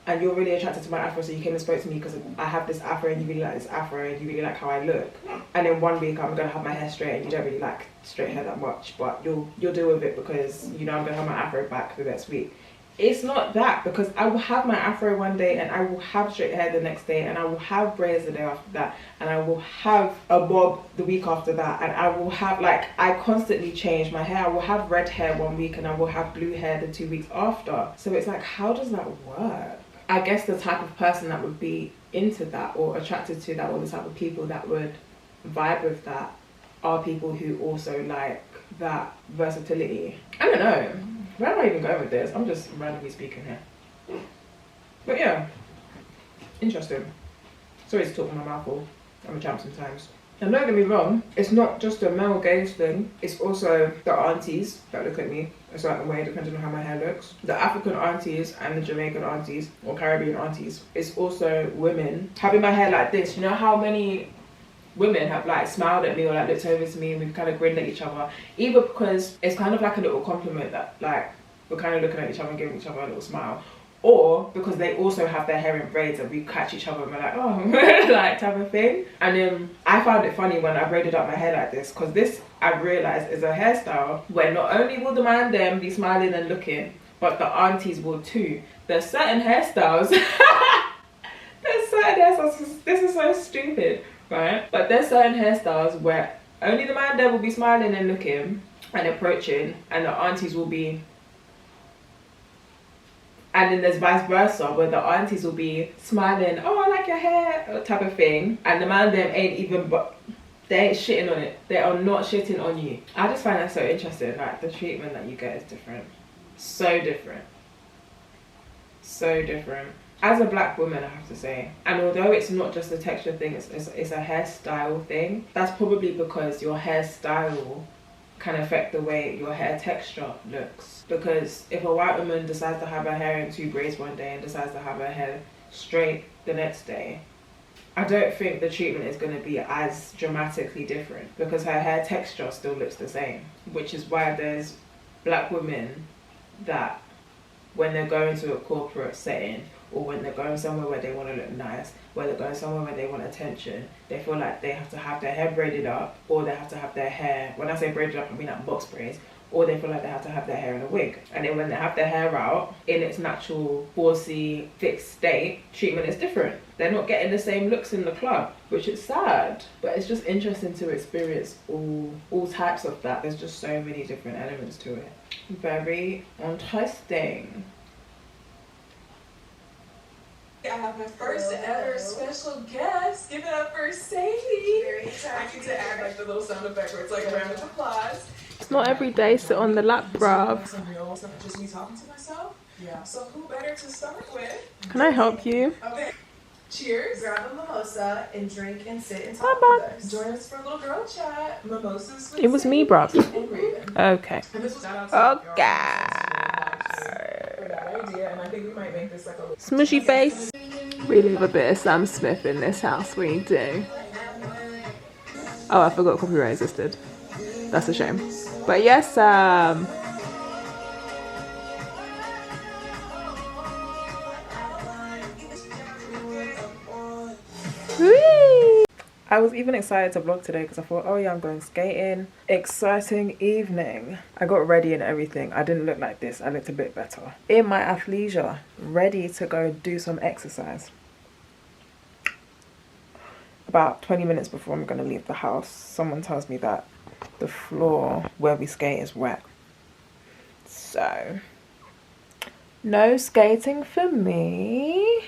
and you're really attracted to my afro, so you came and spoke to me because I have this afro and you really like this afro and you really like how I look. And then one week I'm gonna have my hair straight and you don't really like straight hair that much, but you'll deal with it because you know I'm gonna have my afro back the next week. It's not that, because I will have my afro one day and I will have straight hair the next day, and I will have braids the day after that, and I will have a bob the week after that, and I will have, like, I constantly change my hair. I will have red hair one week and I will have blue hair the 2 weeks after. So it's like, how does that work? I guess the type of person that would be into that or attracted to that, or the type of people that would vibe with that, are people who also like that versatility. I don't know. Where am I even going with this? I'm just randomly speaking here. But yeah, interesting. Sorry to talk with my mouth full. I'm a champ sometimes. And don't get me wrong, it's not just a male gaze thing, it's also the aunties that look at me a certain way depending on how my hair looks. The African aunties and the Jamaican aunties, or Caribbean aunties. It's also women having my hair like this. You know how many women have like smiled at me or like looked over to me and we've kind of grinned at each other, either because it's kind of like a little compliment that like we're kind of looking at each other and giving each other a little smile, or because they also have their hair in braids and we catch each other and we're like, oh, like type of thing. And then I found it funny when I braided up my hair like this, because this I realised is a hairstyle where not only will the man them be smiling and looking, but the aunties will too. There's certain hairstyles this is so stupid, right? But there's certain hairstyles where only the man there will be smiling and looking and approaching, and the aunties will be, and then there's vice versa, where the aunties will be smiling, oh, I like your hair, type of thing, and the man them ain't even, but they ain't shitting on it. They are not shitting on you. I just find that so interesting. Like, the treatment that you get is different. So different. So different. As a black woman, I have to say, and although it's not just a texture thing, it's a hairstyle thing, that's probably because your hairstyle can affect the way your hair texture looks. Because if a white woman decides to have her hair in 2 braids one day and decides to have her hair straight the next day, I don't think the treatment is going to be as dramatically different, because her hair texture still looks the same. Which is why there's black women that, when they're going to a corporate setting or when they're going somewhere where they want to look nice, where they're going somewhere where they want attention, they feel like they have to have their hair braided up, or they have to have their hair, when I say braided up, I mean like box braids, or they feel like they have to have their hair in a wig. And then when they have their hair out in its natural, horsey, fixed state, treatment is different. They're not getting the same looks in the club, which is sad. But it's just interesting to experience all types of that. There's just so many different elements to it. Very interesting. I have my first ever special guest. Give it up for Sadie. Very excited. I need to add like the little sound effect where it's like a round of applause. It's not every day sit on the lap, bruv. Just me talking to myself. Yeah. So who better to start with? Can I help you? Okay. Cheers. Grab a mimosa and drink and sit and talk Bye-bye. with us. Join us for a little girl chat. Mimosas with It was me, bruv. and Raven. Okay. And this was shout out to Okay. for that idea, and I think we might make this like a Smushy face. We leave a bit of Sam Smith in this house, we do. Oh, I forgot copyright existed. That's a shame. But yes, whee! I was even excited to vlog today because I thought, oh yeah, I'm going skating. Exciting evening. I got ready and everything. I didn't look like this. I looked a bit better. In my athleisure, ready to go do some exercise. About 20 minutes before I'm going to leave the house, someone tells me that the floor where we skate is wet. So, no skating for me.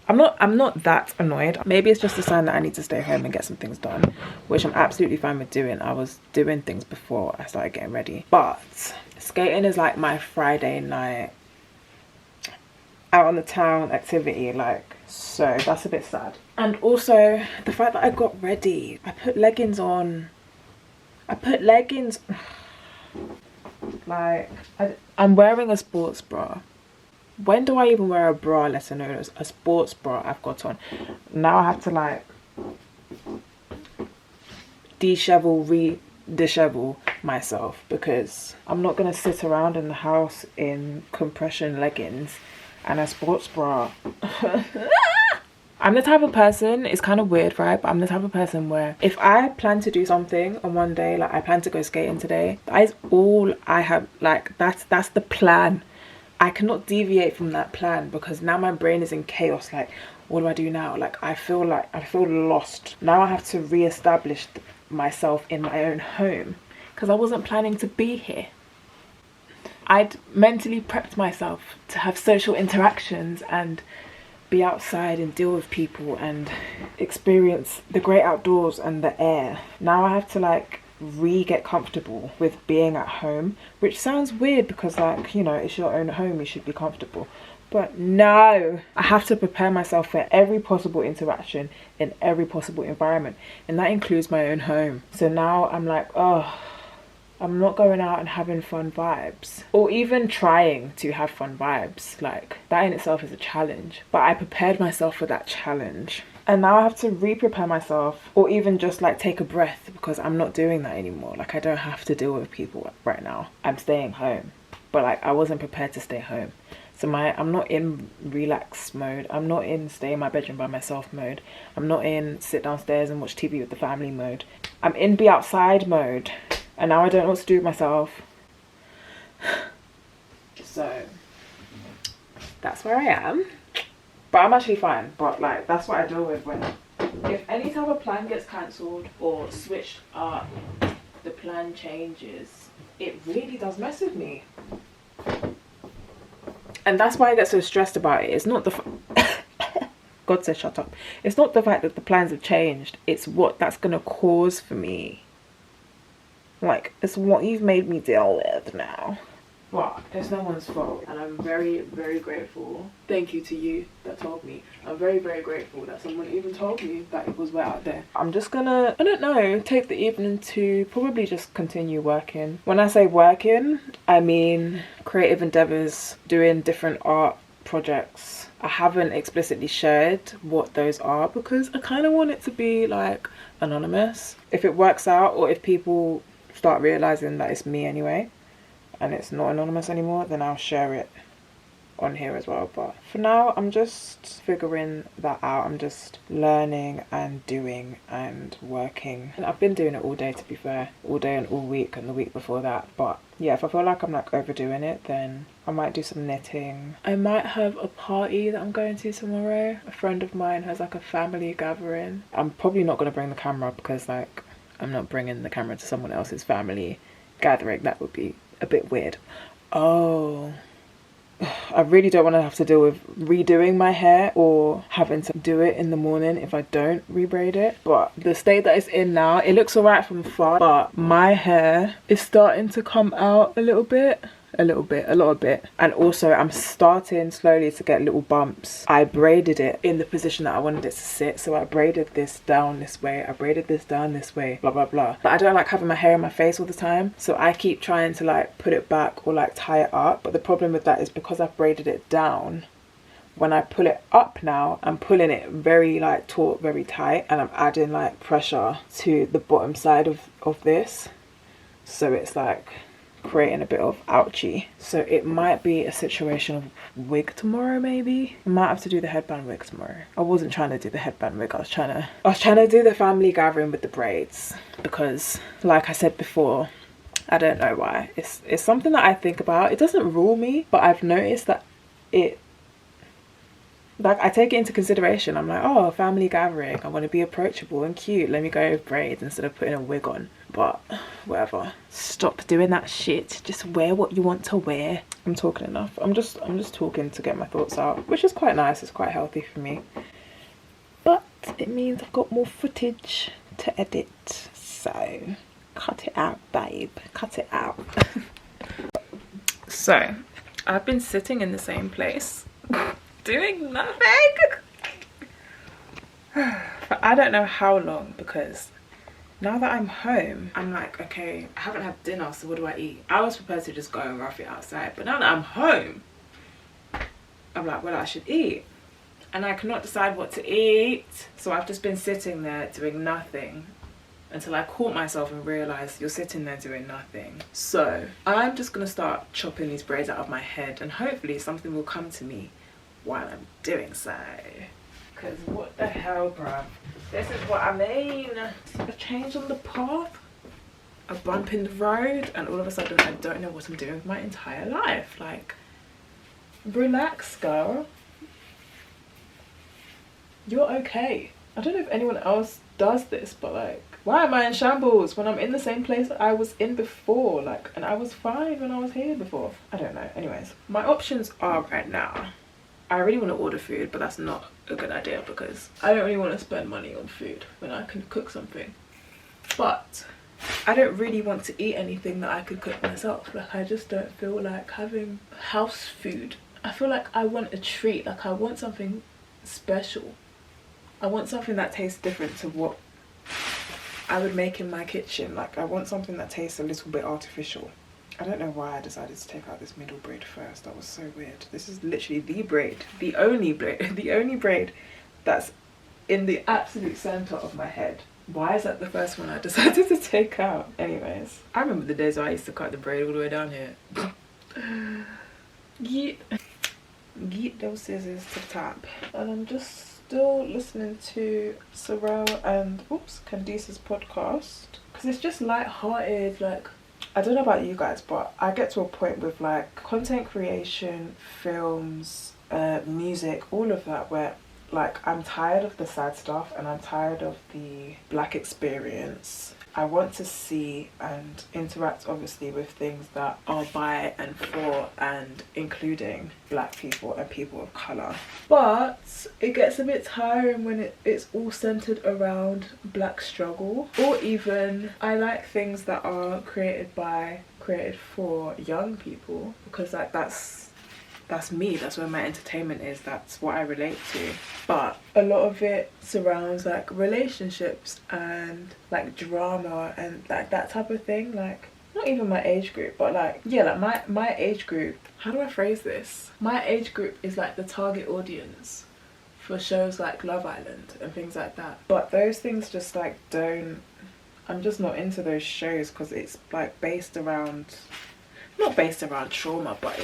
I'm not that annoyed. Maybe it's just a sign that I need to stay home and get some things done, which I'm absolutely fine with doing. I was doing things before I started getting ready. But skating is like my Friday night out on the town activity, like, so that's a bit sad. And also the fact that I got ready, I put leggings on, like, I'm wearing a sports bra. When do I even wear a bra, let alone a sports bra I've got on? Now I have to like dishevel myself because I'm not gonna sit around in the house in compression leggings and a sports bra. I'm the type of person, it's kind of weird, right? But I'm the type of person where if I plan to do something on one day, like I plan to go skating today, that is all I have, like that's the plan. I cannot deviate from that plan because now my brain is in chaos. Like, what do I do now? Like I feel lost. Now I have to re-establish myself in my own home because I wasn't planning to be here. I'd mentally prepped myself to have social interactions and be outside and deal with people and experience the great outdoors and the air. Now I have to like get comfortable with being at home, which sounds weird because, like, you know, it's your own home, you should be comfortable. But no, I have to prepare myself for every possible interaction in every possible environment, and that includes my own home. So now I'm like, oh, I'm not going out and having fun vibes, or even trying to have fun vibes. Like, that in itself is a challenge, but I prepared myself for that challenge. And now I have to re-prepare myself, or even just like take a breath, because I'm not doing that anymore. Like, I don't have to deal with people right now. I'm staying home, but like I wasn't prepared to stay home. So I'm not in relax mode. I'm not in stay in my bedroom by myself mode. I'm not in sit downstairs and watch TV with the family mode. I'm in be outside mode. And now I don't know what to do with myself. So that's where I am. But I'm actually fine. But like, that's what I deal with when, if any type of plan gets cancelled or switched up, the plan changes, it really does mess with me. And that's why I get so stressed about it. It's not the God said shut up. It's not the fact that the plans have changed. It's what that's gonna cause for me. Like, it's what you've made me deal with now. But it's no one's fault, and I'm very, very grateful. Thank you to you that told me. I'm very, very grateful that someone even told me that it was wet out there. I'm just gonna, I don't know, take the evening to probably just continue working. When I say working, I mean creative endeavors, doing different art projects. I haven't explicitly shared what those are because I kind of want it to be like anonymous. If it works out, or if people start realizing that it's me anyway, and it's not anonymous anymore, then I'll share it on here as well. But for now, I'm just figuring that out. I'm just learning and doing and working, and I've been doing it all day, to be fair, all day and all week and the week before that. But yeah, if I feel like I'm like overdoing it, then I might do some knitting. I might have a party that I'm going to tomorrow. A friend of mine has like a family gathering. I'm probably not going to bring the camera because like I'm not bringing the camera to someone else's family gathering. That would be a bit weird. Oh, I really don't want to have to deal with redoing my hair or having to do it in the morning if I don't rebraid it. But the state that it's in now, it looks alright from far, but my hair is starting to come out a little bit. A lot of bit. And also I'm starting slowly to get little bumps. I braided it in the position that I wanted it to sit, so I braided this down this way, I braided this down this way, blah blah blah. But I don't like having my hair in my face all the time, so I keep trying to like put it back or like tie it up. But the problem with that is because I've braided it down, when I pull it up now, I'm pulling it very like taut, very tight, and I'm adding like pressure to the bottom side of this, so it's like creating a bit of ouchie. So it might be a situation of wig tomorrow, maybe. I might have to do the headband wig tomorrow. I wasn't trying to do the headband wig, I was trying to do the family gathering with the braids, because like I said before, I don't know why, it's something that I think about. It doesn't rule me, but I've noticed that it, like, I take it into consideration. I'm like, oh, family gathering, I want to be approachable and cute, let me go with braids instead of putting a wig on. But whatever, stop doing that shit, just wear what you want to wear. I'm talking enough. I'm just talking to get my thoughts out, which is quite nice. It's quite healthy for me, but it means I've got more footage to edit, so cut it out, babe, cut it out. So I've been sitting in the same place doing nothing for I don't know how long, because now that I'm home, I'm like, okay, I haven't had dinner, so what do I eat? I was prepared to just go and rough it outside, but now that I'm home, I'm like, well, I should eat, and I cannot decide what to eat. So I've just been sitting there doing nothing until I caught myself and realised you're sitting there doing nothing. So I'm just gonna start chopping these braids out of my head, and hopefully something will come to me while I'm doing so. Because what the hell, bruv? This is what I mean. A change on the path, a bump in the road, and all of a sudden I don't know what I'm doing with my entire life. Like, relax, girl. You're okay. I don't know if anyone else does this, but like, why am I in shambles when I'm in the same place I was in before? Like, and I was fine when I was here before. I don't know. Anyways, my options are right now, I really want to order food, but that's not a good idea because I don't really want to spend money on food when I can cook something. But I don't really want to eat anything that I could cook myself. Like, I just don't feel like having house food. I feel like I want a treat. Like, I want something special. I want something that tastes different to what I would make in my kitchen. Like, I want something that tastes a little bit artificial. I don't know why I decided to take out this middle braid first. That was so weird. This is literally the braid, the only braid that's in the absolute center of my head. Why is that the first one I decided to take out? Anyways, I remember the days where I used to cut the braid all the way down here. Get those scissors to the top. And I'm just still listening to Sorrel and Candice's podcast, because it's just light-hearted. Like, I don't know about you guys, but I get to a point with like content creation, films, music, all of that, where like I'm tired of the sad stuff and I'm tired of the black experience. I want to see and interact obviously with things that are by and for and including black people and people of colour. But it gets a bit tiring when it's all centred around black struggle, or even I like things that are created for young people, because like that's me, that's where my entertainment is, that's what I relate to. But a lot of it surrounds like relationships and like drama and like that type of thing. Like, not even my age group, but like, yeah, like my age group, how do I phrase this? My age group is like the target audience for shows like Love Island and things like that. But those things just like I'm just not into those shows, because it's like based around not based around trauma, but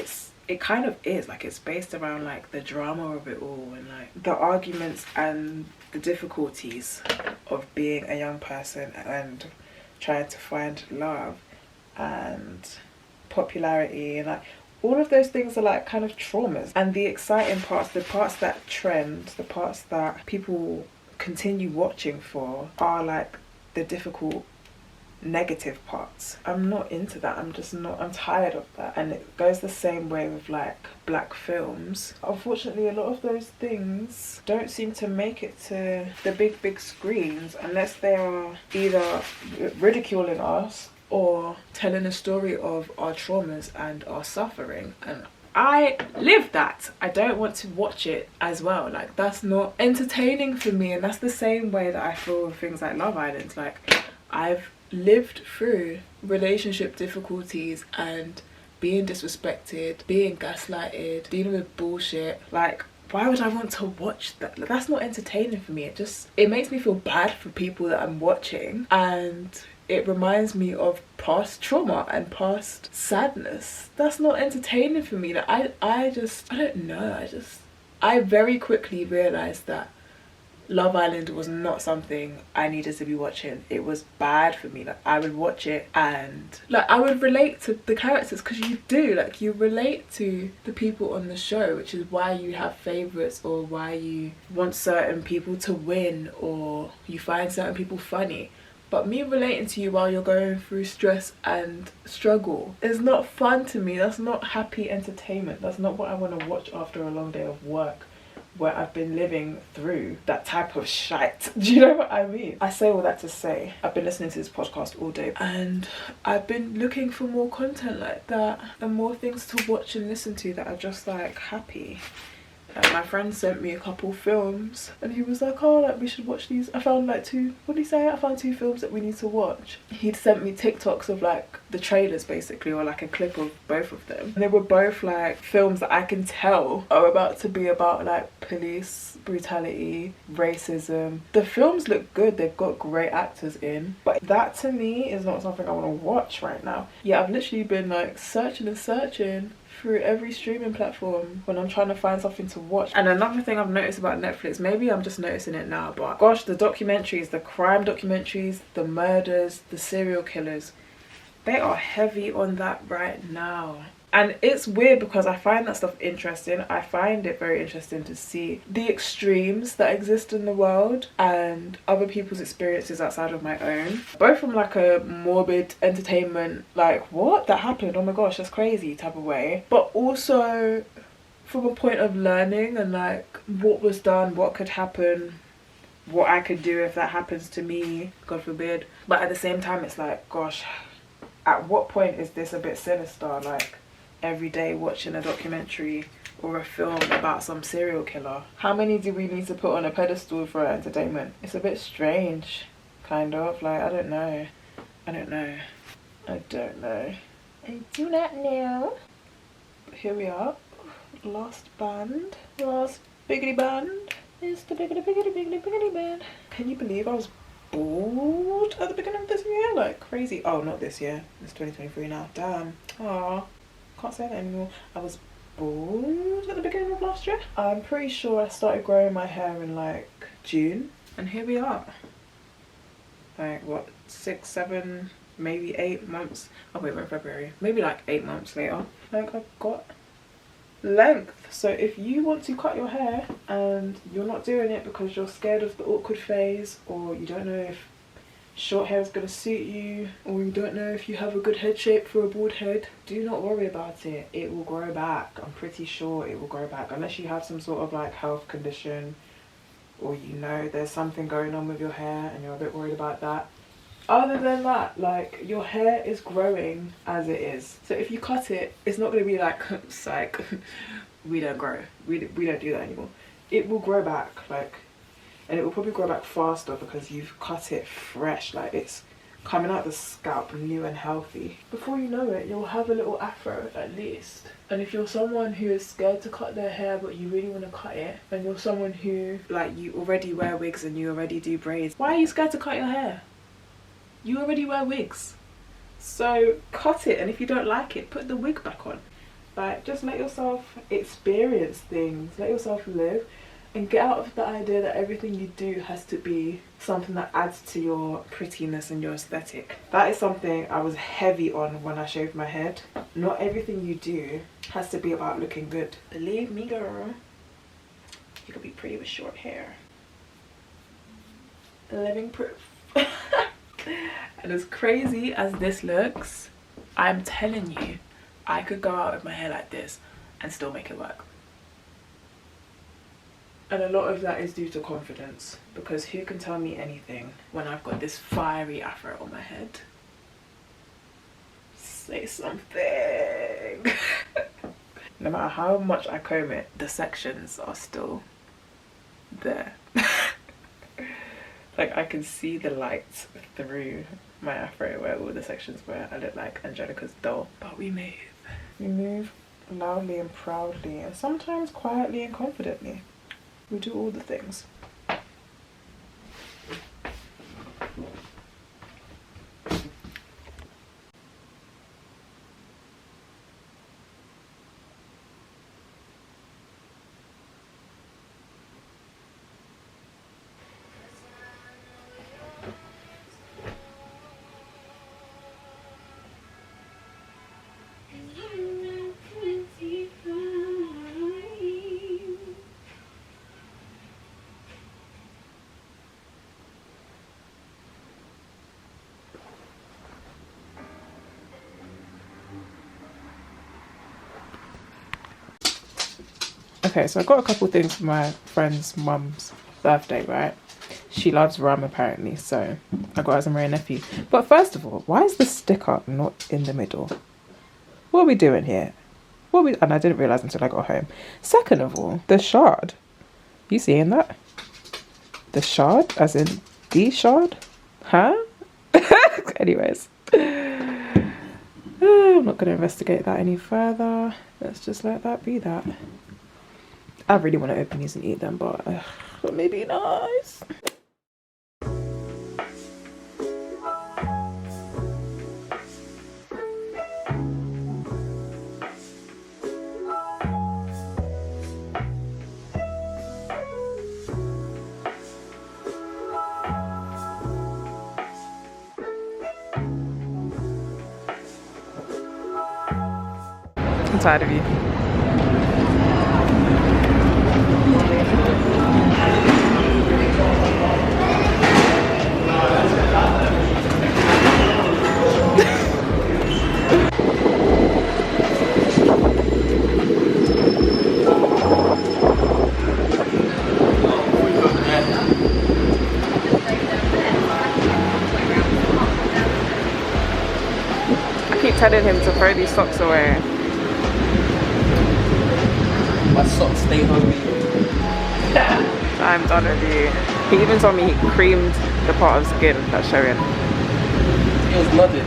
it kind of is, like it's based around like the drama of it all, and like the arguments and the difficulties of being a young person and trying to find love and popularity, and like all of those things are like kind of traumas. And the exciting parts, the parts that trend, the parts that people continue watching for, are like the difficult negative parts. I'm not into that. I'm just not. I'm tired of that. And it goes the same way with like black films. Unfortunately, a lot of those things don't seem to make it to the big screens unless they are either ridiculing us or telling a story of our traumas and our suffering. And I live that. I don't want to watch it as well. Like, that's not entertaining for me. And that's the same way that I feel with things like Love Island. Like, I've lived through relationship difficulties and being disrespected, being gaslighted, dealing with bullshit. Like, why would I want to watch that? Like, that's not entertaining for me. It makes me feel bad for people that I'm watching, and it reminds me of past trauma and past sadness. That's not entertaining for me. Like, I don't know. I very quickly realized that Love Island was not something I needed to be watching. It was bad for me. Like, I would watch it and like I would relate to the characters, because you do, like, you relate to the people on the show, which is why you have favorites, or why you want certain people to win, or you find certain people funny. But me relating to you while you're going through stress and struggle is not fun to me. That's not happy entertainment. That's not what I want to watch after a long day of work, where I've been living through that type of shite. Do you know what I mean? I say all that to say, I've been listening to this podcast all day, and I've been looking for more content like that, and more things to watch and listen to that are just like happy. My friend sent me a couple films, and he was like, oh, like, we should watch these. I found like two, what did he say? I found 2 films that we need to watch. He'd sent me TikToks of like the trailers basically, or like a clip of both of them. And they were both like films that I can tell are about to be about like police brutality, racism. The films look good, they've got great actors in, but that to me is not something I want to watch right now. Yeah, I've literally been like searching and searching through every streaming platform when I'm trying to find something to watch. And another thing I've noticed about Netflix, maybe I'm just noticing it now, but gosh, the documentaries, the crime documentaries, the murders, the serial killers, they are heavy on that right now. And it's weird because I find that stuff interesting. I find it very interesting to see the extremes that exist in the world and other people's experiences outside of my own. Both from like a morbid entertainment, like, what? That happened? Oh my gosh, that's crazy type of way. But also from a point of learning and like what was done, what could happen, what I could do if that happens to me, God forbid. But at the same time, it's like, gosh, at what point is this a bit sinister? Like, every day watching a documentary or a film about some serial killer. How many do we need to put on a pedestal for entertainment? It's a bit strange, kind of. Like, I don't know. I do not know. But here we are. Last band. Last biggity band. It's the biggity band. Can you believe I was bald at the beginning of this year? Like, crazy. Oh, not this year. It's 2023 now. Damn. Aww. Can't say that anymore. I was bald at the beginning of last year. I'm pretty sure I started growing my hair in like June, and here we are. Like, what, 6, 7, maybe 8 months. Oh wait, we're in February. Maybe like 8 months later. Like, I've got length. So if you want to cut your hair and you're not doing it because you're scared of the awkward phase, or you don't know if short hair is going to suit you, or you don't know if you have a good head shape for a bald head, do not worry about it. It will grow back. I'm pretty sure it will grow back, unless you have some sort of like health condition, or you know there's something going on with your hair and you're a bit worried about that. Other than that, like, your hair is growing as it is. So if you cut it, it's not going to be like, psych, we don't grow. We don't do that anymore. It will grow back, like, and it will probably grow back faster because you've cut it fresh. Like, it's coming out the scalp new and healthy. Before you know it, you'll have a little afro at least. And if you're someone who is scared to cut their hair but you really want to cut it, and you're someone who, like, you already wear wigs and you already do braids, why are you scared to cut your hair? You already wear wigs. So cut it, and if you don't like it, put the wig back on. Like, just let yourself experience things, let yourself live, and get out of the idea that everything you do has to be something that adds to your prettiness and your aesthetic. That is something I was heavy on when I shaved my head. Not everything you do has to be about looking good. Believe me, girl, you could be pretty with short hair. Living proof. And as crazy as this looks, I'm telling you, I could go out with my hair like this and still make it work. And a lot of that is due to confidence, because who can tell me anything when I've got this fiery afro on my head? Say something. No matter how much I comb it, the sections are still there. Like, I can see the light through my afro where all the sections where I look like Angelica's doll. But we move. We move loudly and proudly, and sometimes quietly and confidently. We do all the things. Okay, so I got a couple things for my friend's mum's birthday, right? She loves rum apparently, so I got her some Ray nephew. But first of all, why is the sticker not in the middle? What are we doing here? And I didn't realise until I got home. Second of all, the shard. You seeing that? The shard, as in the shard? Huh? Anyways. I'm not going to investigate that any further. Let's just let that be that. I really want to open these and eat them, but maybe nice. I'm tired of you. I keep telling him to throw these socks away. My socks stay home. I'm done with you. He even told me he creamed the part of skin that's showing. It was nothing.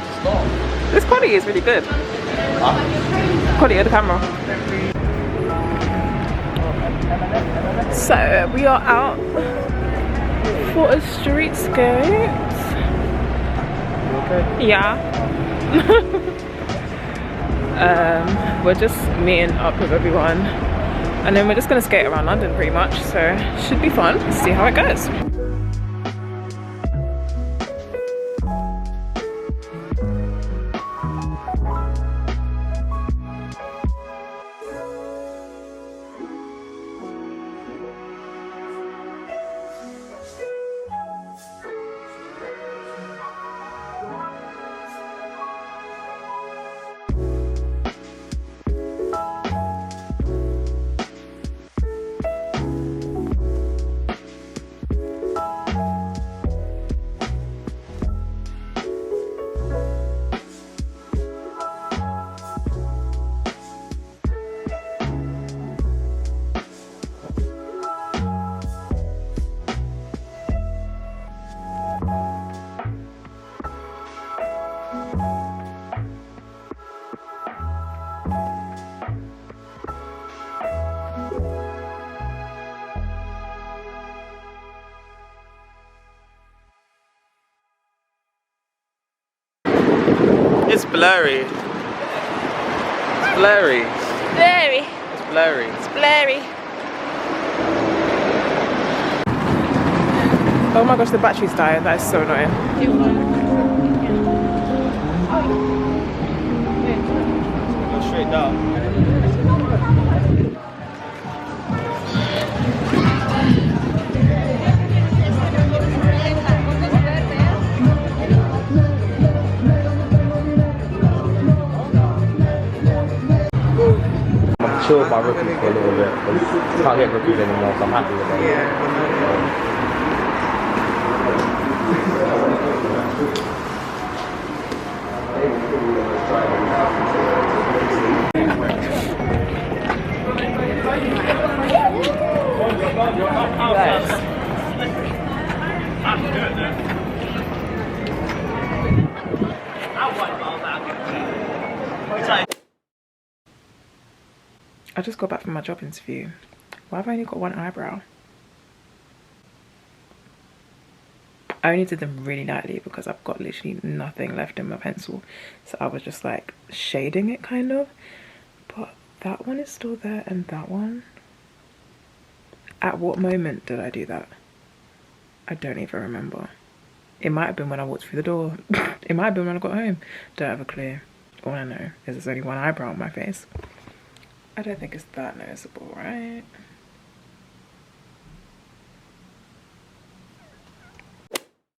It's not. This quality is really good. Huh? Quality of the camera. So we are out for a streetscape. Okay. Yeah. We're just meeting up with everyone, and then we're just gonna skate around London pretty much, so should be fun. See how it goes. It's blurry. It's blurry. Blurry. It's blurry. It's blurry. Oh my gosh, the battery's dying. That is so annoying. Go straight down. I'm chill with my rookies for a little bit. Can't get rookies anymore, so I'm happy with that. I just got back from my job interview. Why have I only got one eyebrow? I only did them really lightly because I've got literally nothing left in my pencil. So I was just like shading it kind of. But that one is still there and that one. At what moment did I do that? I don't even remember. It might have been when I walked through the door. It might have been when I got home. Don't have a clue. All I know is there's only one eyebrow on my face. I don't think it's that noticeable, right?